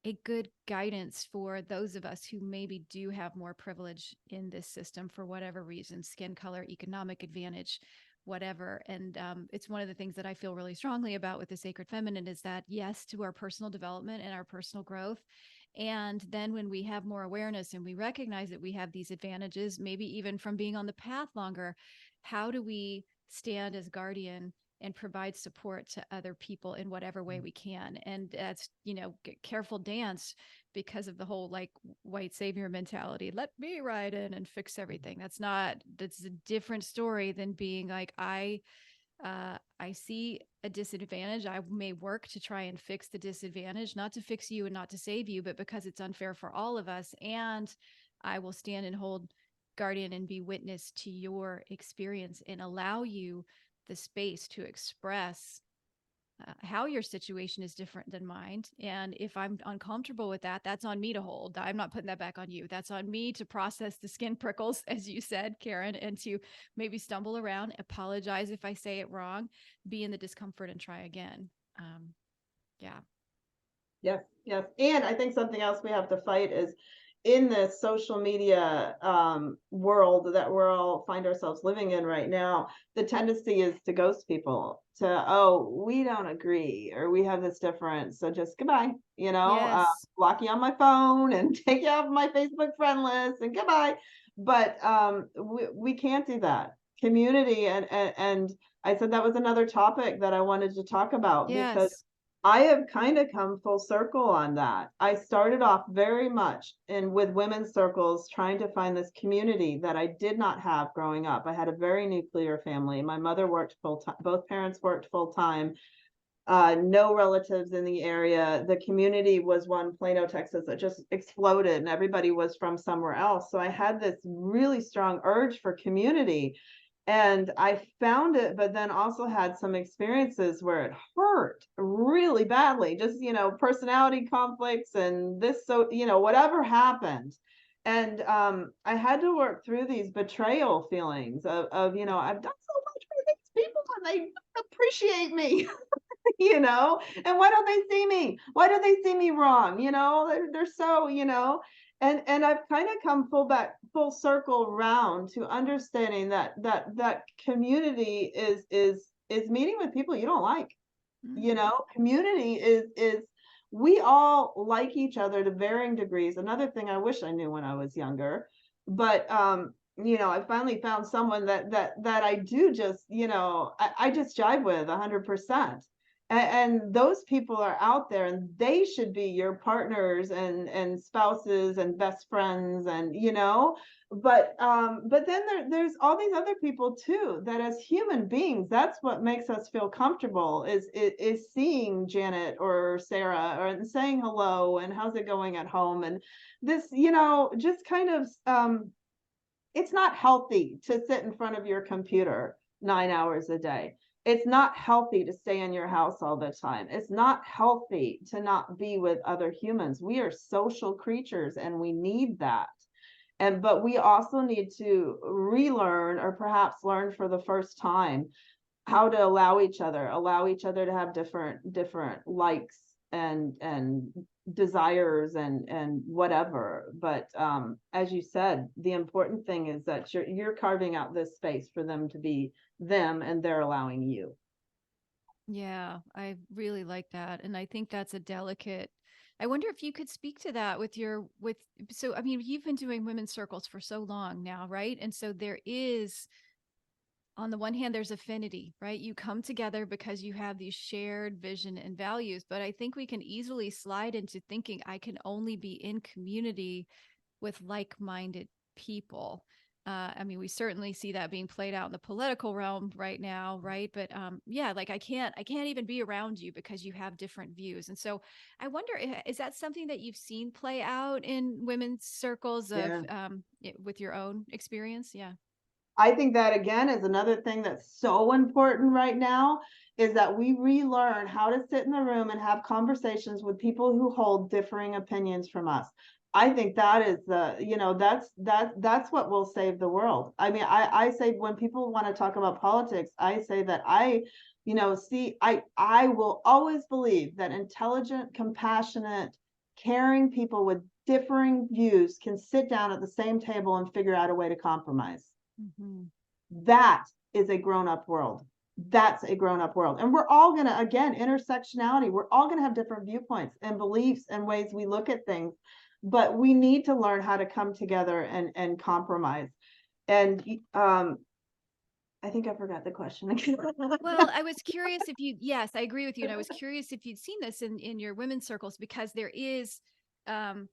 a good guidance for those of us who maybe do have more privilege in this system for whatever reason, skin color, economic advantage, whatever. And it's one of the things that I feel really strongly about with the sacred feminine is that yes to our personal development and our personal growth. And then when we have more awareness and we recognize that we have these advantages, maybe even from being on the path longer, how do we stand as guardian and provide support to other people in whatever way we can? And that's, careful dance because of the whole like white savior mentality. Let me ride in and fix everything. That's a different story than being like, I see a disadvantage. I may work to try and fix the disadvantage, not to fix you and not to save you, but because it's unfair for all of us. And I will stand and hold guardian and be witness to your experience and allow you the space to express how your situation is different than mine. And if I'm uncomfortable with that, that's on me to hold. I'm not putting that back on you. That's on me to process the skin prickles, as you said, Caryn, and to maybe stumble around, apologize if I say it wrong, be in the discomfort and try again. Yeah. Yes, yes. And I think something else we have to fight is in this social media world that we're all find ourselves living in right now, the tendency is to ghost people, to, oh, we don't agree, or we have this difference. So just goodbye, Yes. block you on my phone and take you off my Facebook friend list and goodbye. But we can't do that. Community and I said that was another topic that I wanted to talk about because Yes. I have kind of come full circle on that. I started off very much in with women's circles trying to find this community that I did not have growing up. I had a very nuclear family. My mother worked full time, both parents worked full time. No relatives in the area. The community was one, Plano, Texas, that just exploded, and everybody was from somewhere else. So I had this really strong urge for community. And I found it, but then also had some experiences where it hurt really badly, just, personality conflicts and this, so, whatever happened. And I had to work through these betrayal feelings I've done so much for these people and they don't appreciate me. And why don't they see me? Why do they see me wrong? They're so, and I've kind of come full circle around to understanding that community is meeting with people you don't like. Mm. Community is we all like each other to varying degrees. Another thing I wish I knew when I was younger, but I finally found someone that I do just, I just jive with 100%. And those people are out there and they should be your partners and spouses and best friends and but then there's all these other people too that as human beings, that's what makes us feel comfortable is seeing Janet or Sarah or saying hello and how's it going at home, and this just kind of it's not healthy to sit in front of your computer 9 hours a day. It's not healthy to stay in your house all the time. It's not healthy to not be with other humans. We are social creatures and we need that. But we also need to relearn or perhaps learn for the first time how to allow each other to have different likes and desires and whatever. But as you said, the important thing is that you're carving out this space for them to be them, and they're allowing you. Yeah, I really like that. And I think that's a delicate. I wonder if you could speak to that with so I mean, you've been doing women's circles for so long now, right? And so there is, on the one hand, there's affinity, right? You come together because you have these shared vision and values. But I think we can easily slide into thinking I can only be in community with like-minded people. I mean, we certainly see that being played out in the political realm right now, right? But yeah, like I can't even be around you because you have different views. And so I wonder, is that something that you've seen play out in women's circles Yeah. with your own experience? Yeah. I think that again is another thing that's so important right now, is that we relearn how to sit in the room and have conversations with people who hold differing opinions from us. I think that is that's what will save the world. I mean, I say when people want to talk about politics, I say that I will always believe that intelligent, compassionate, caring people with differing views can sit down at the same table and figure out a way to compromise. Mm-hmm. That is a grown-up world. That's a grown-up world. And we're all gonna, again, intersectionality, we're all gonna have different viewpoints and beliefs and ways we look at things, but we need to learn how to come together and compromise. And I think I forgot the question. Well, I was curious if yes, I agree with you. And I was curious if you'd seen this in your women's circles, because there is, um,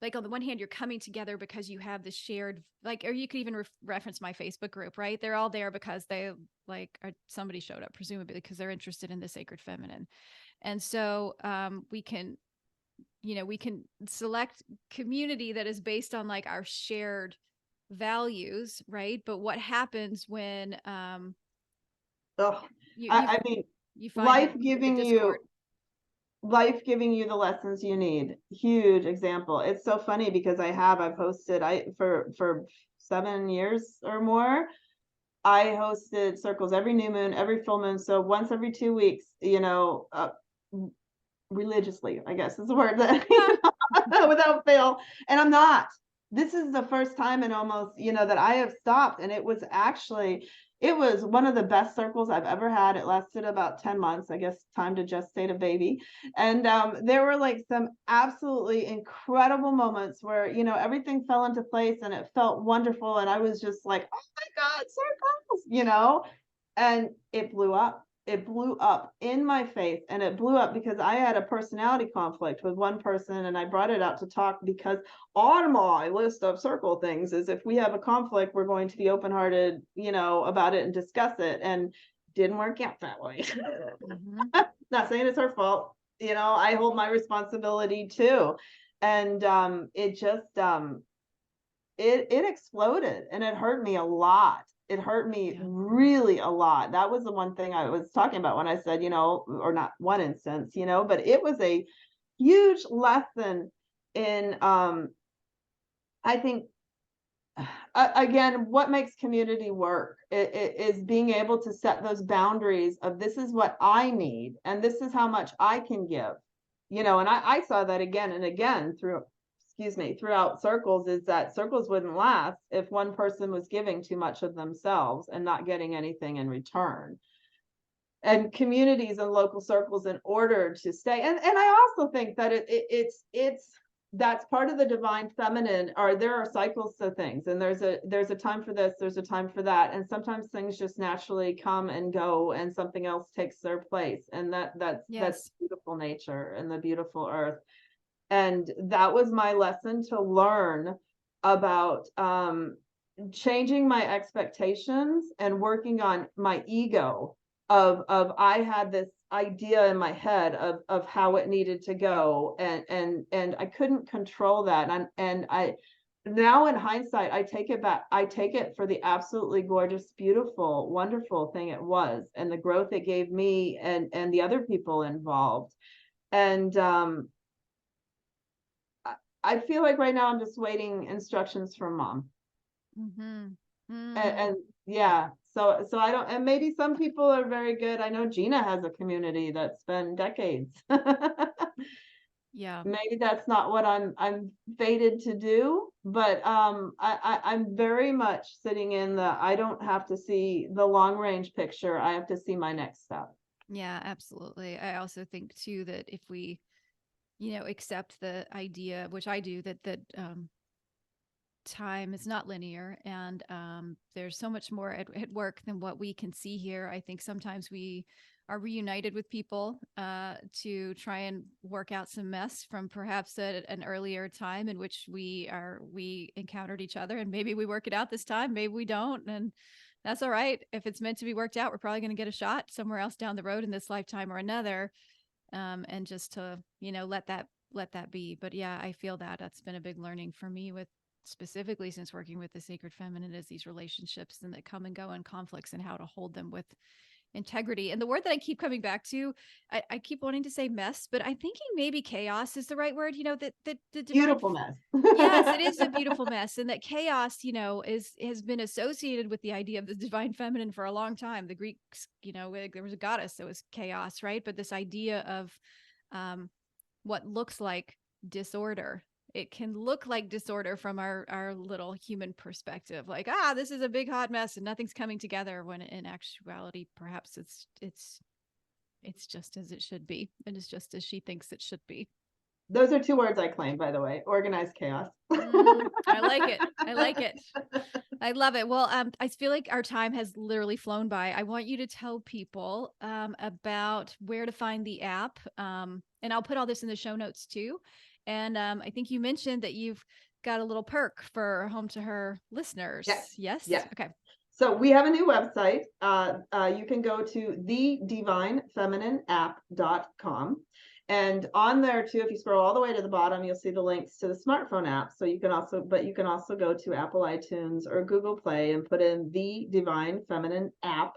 like on the one hand, you're coming together because you have this shared, like, or you could even reference my Facebook group, right? They're all there because they somebody showed up, presumably because they're interested in the sacred feminine. And so we can, we can select community that is based on like our shared values, right? But what happens when Oh, you you I mean, you find life the giving discord? you life giving you the lessons you need. Huge example. It's so funny because I've hosted for 7 years or more. I hosted circles every new moon, every full moon, so once every 2 weeks, religiously, I guess is the word that without fail. And I'm not. This is the first time in almost, that I have stopped. And it was one of the best circles I've ever had. It lasted about 10 months, I guess, time to gestate a baby. And there were like some absolutely incredible moments where, everything fell into place and it felt wonderful. And I was just like, oh my God, circles, and it blew up in my face, and it blew up because I had a personality conflict with one person, and I brought it out to talk because on my list of circle things is if we have a conflict, we're going to be open-hearted, about it and discuss it, and didn't work out that way. Mm-hmm. Not saying it's her fault. I hold my responsibility too. And it just it exploded, and it hurt me a lot. It hurt me Yeah. really a lot. That was the one thing I was talking about when I said, or not one instance, but it was a huge lesson in, I think, again, what makes community work is being able to set those boundaries of this is what I need and this is how much I can give. And I saw that again and again throughout circles, is that circles wouldn't last if one person was giving too much of themselves and not getting anything in return. And communities and local circles, in order to stay, and I also think that it's that's part of the divine feminine, or there are cycles to things, and there's a time for this, there's a time for that, and sometimes things just naturally come and go and something else takes their place, and that's Yes. beautiful nature and the beautiful earth. And that was my lesson to learn about changing my expectations and working on my ego of I had this idea in my head of how it needed to go, and I couldn't control that, and I now in hindsight I take it back. I take it for the absolutely gorgeous, beautiful, wonderful thing it was, and the growth it gave me and the other people involved. And I feel like right now I'm just waiting instructions from mom. Mm-hmm. And, Mm. and yeah, So I don't, and maybe some people are very good. I know Gina has a community that's been decades. Yeah. Maybe that's not what I'm fated to do, but I'm very much sitting in the, I don't have to see the long range picture. I have to see my next step. Yeah, absolutely. I also think too that if we, accept the idea, which I do, that time is not linear, and there's so much more at work than what we can see here. I think sometimes we are reunited with people to try and work out some mess from perhaps an earlier time in which we encountered each other, and maybe we work it out this time, maybe we don't, and that's all right. If it's meant to be worked out, we're probably going to get a shot somewhere else down the road in this lifetime or another, and just to let that be. But yeah, I feel that that's been a big learning for me, with specifically since working with the sacred feminine, is these relationships and that come and go and conflicts, and how to hold them with integrity. And the word that I keep coming back to, I keep wanting to say mess, but I'm thinking maybe chaos is the right word. That the divine. Beautiful mess. Yes, it is a beautiful mess, and that chaos, is has been associated with the idea of the divine feminine for a long time. The Greeks, there was a goddess that was chaos, right? But this idea of um, what looks like disorder. It can look like disorder from our little human perspective, like, this is a big hot mess and nothing's coming together, when in actuality perhaps it's just as it should be, and it's just as she thinks it should be. Those are 2 words I claim, by the way. Organized chaos. I like it. I like it. I love it. Well, I feel like our time has literally flown by. I want you to tell people about where to find the app, and I'll put all this in the show notes too. And I think you mentioned that you've got a little perk for Home to Her listeners. Yes. Yes. Yes. Okay. So we have a new website. You can go to thedivinefeminineapp.com. And on there too, if you scroll all the way to the bottom, you'll see the links to the smartphone app. So you can also go to Apple iTunes or Google Play and put in the Divine Feminine app,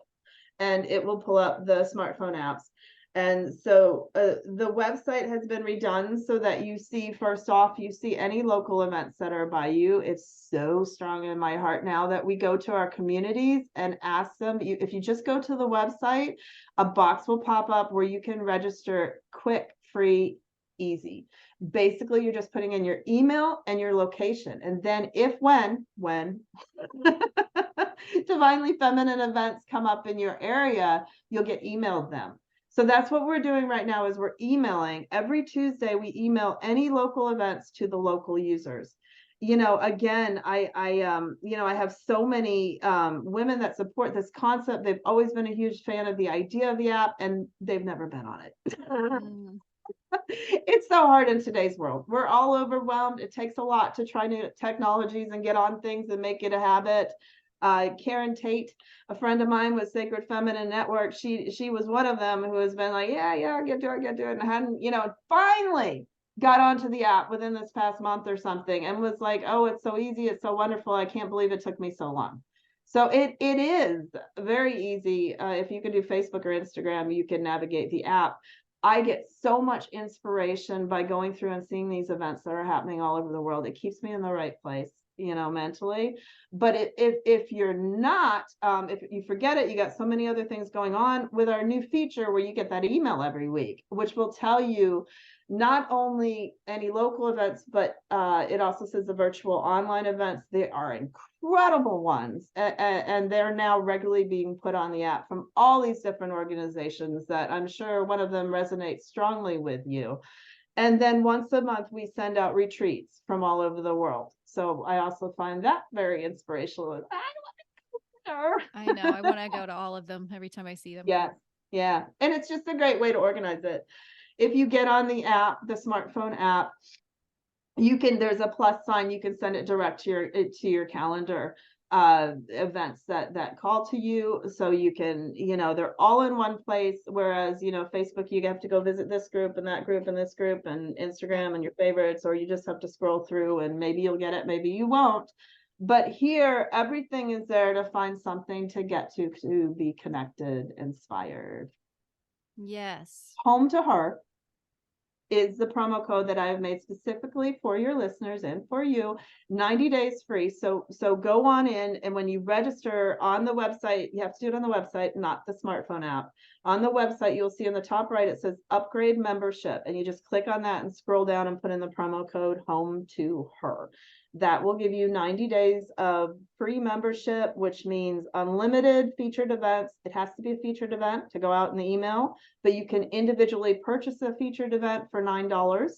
and it will pull up the smartphone apps. And so the website has been redone so that you see, first off, you see any local events that are by you. It's so strong in my heart now that we go to our communities and ask them. If you just go to the website, a box will pop up where you can register quick, free, easy. Basically, you're just putting in your email and your location. And then when divinely feminine events come up in your area, you'll get emailed them. So that's what we're doing right now, is we're emailing every Tuesday. We email any local events to the local users. Again, I have so many women that support this concept. They've always been a huge fan of the idea of the app, and they've never been on it. It's so hard in today's world. We're all overwhelmed. It takes a lot to try new technologies and get on things and make it a habit. Karen Tate, a friend of mine with Sacred Feminine Network, she was one of them who has been like, yeah, get to it, and hadn't, finally got onto the app within this past month or something, and was like, oh, it's so easy, it's so wonderful, I can't believe it took me so long. So it is very easy. If you can do Facebook or Instagram, you can navigate the app. I get so much inspiration by going through and seeing these events that are happening all over the world. It keeps me in the right place, mentally. But if you're not, if you forget it, you got so many other things going on. With our new feature where you get that email every week, which will tell you not only any local events, but it also says the virtual online events. They are incredible ones, and they're now regularly being put on the app from all these different organizations that I'm sure one of them resonates strongly with you. And then once a month, we send out retreats from all over the world. So I also find that very inspirational. I know. I want to go to all of them every time I see them. Yeah. Yeah. And it's just a great way to organize it. If you get on the app, the smartphone app, there's a plus sign, you can send it direct to your calendar, events that call to you. So you can, they're all in one place. Whereas, Facebook, you have to go visit this group and that group and this group, and Instagram and your favorites, or you just have to scroll through and maybe you'll get it, maybe you won't. But here, everything is there to find something to get to be connected, inspired. Yes. Home to Her is the promo code that I have made specifically for your listeners and for you, 90 days free. So go on in, and when you register on the website, you have to do it on the website, not the smartphone app. On the website, you'll see in the top right, it says upgrade membership, and you just click on that and scroll down and put in the promo code home to her. That will give you 90 days of free membership, which means unlimited featured events. It has to be a featured event to go out in the email, but you can individually purchase a featured event for $9.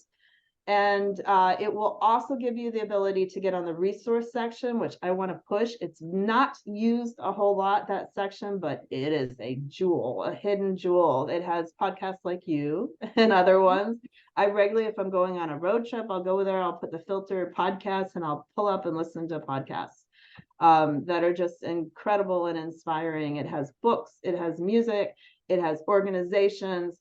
And it will also give you the ability to get on the resource section, which I want to push. It's not used a whole lot, that section, but it is a jewel, a hidden jewel. It has podcasts like you and other ones. I regularly, if I'm going on a road trip, I'll go there, I'll put the filter podcasts, and I'll pull up and listen to podcasts that are just incredible and inspiring. It has books, it has music, it has organizations.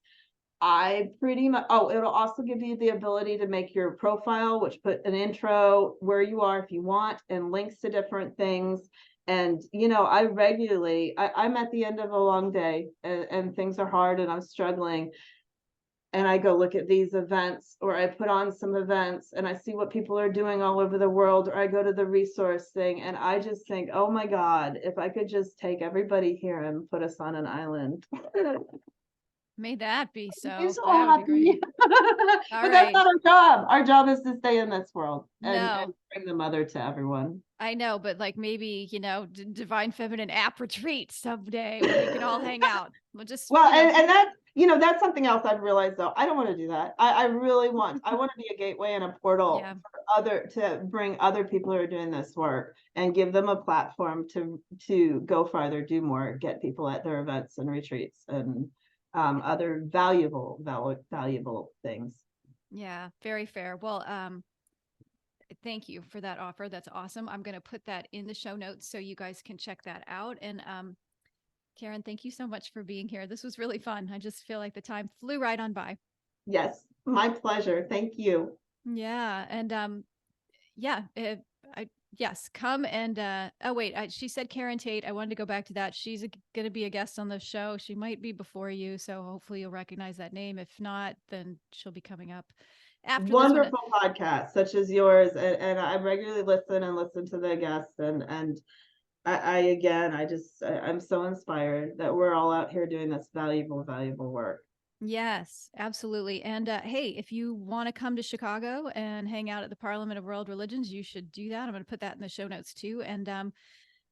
I pretty much, it'll also give you the ability to make your profile, which put an intro, where you are if you want, and links to different things. And, I regularly, I'm at the end of a long day, and things are hard and I'm struggling. And I go look at these events, or I put on some events and I see what people are doing all over the world, or I go to the resource thing and I just think, oh my God, if I could just take everybody here and put us on an island. May that be so. You're so That would be happy. great. All But that's right. not our job. Our job is to stay in this world and No, bring the mother to everyone. I know, but like maybe, Divine Feminine app retreat someday where we can all hang out. We'll just, Well, and that's something else I've realized though. I don't want to do that. I really I want to be a gateway and a portal yeah. for to bring other people who are doing this work and give them a platform to go farther, do more, get people at their events and retreats and other valuable things. Yeah, very fair. Well, thank you for that offer. That's awesome. I'm going to put that in the show notes so you guys can check that out. And Caryn, thank you so much for being here. This was really fun. I just feel like the time flew right on by. Yes, my pleasure. Thank you. Yeah, and yeah, I yes, come and oh wait, she said Caryn Tate. I wanted to go back to that. She's going to be a guest on the show. She might be before you, so hopefully you'll recognize that name. If not, then she'll be coming up after this one. Wonderful podcasts such as yours, and I regularly listen to the guests, and I'm so inspired that we're all out here doing this valuable work. Yes, absolutely. And hey, if you want to come to Chicago and hang out at the Parliament of World Religions, you should do that. I'm going to put that in the show notes too. And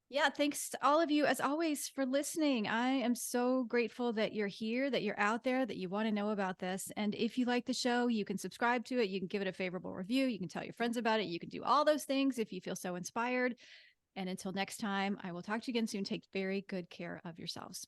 yeah, thanks to all of you, as always, for listening. I am so grateful that you're here, that you're out there, that you want to know about this. And if you like the show, you can subscribe to it. You can give it a favorable review. You can tell your friends about it. You can do all those things if you feel so inspired. And until next time, I will talk to you again soon. Take very good care of yourselves.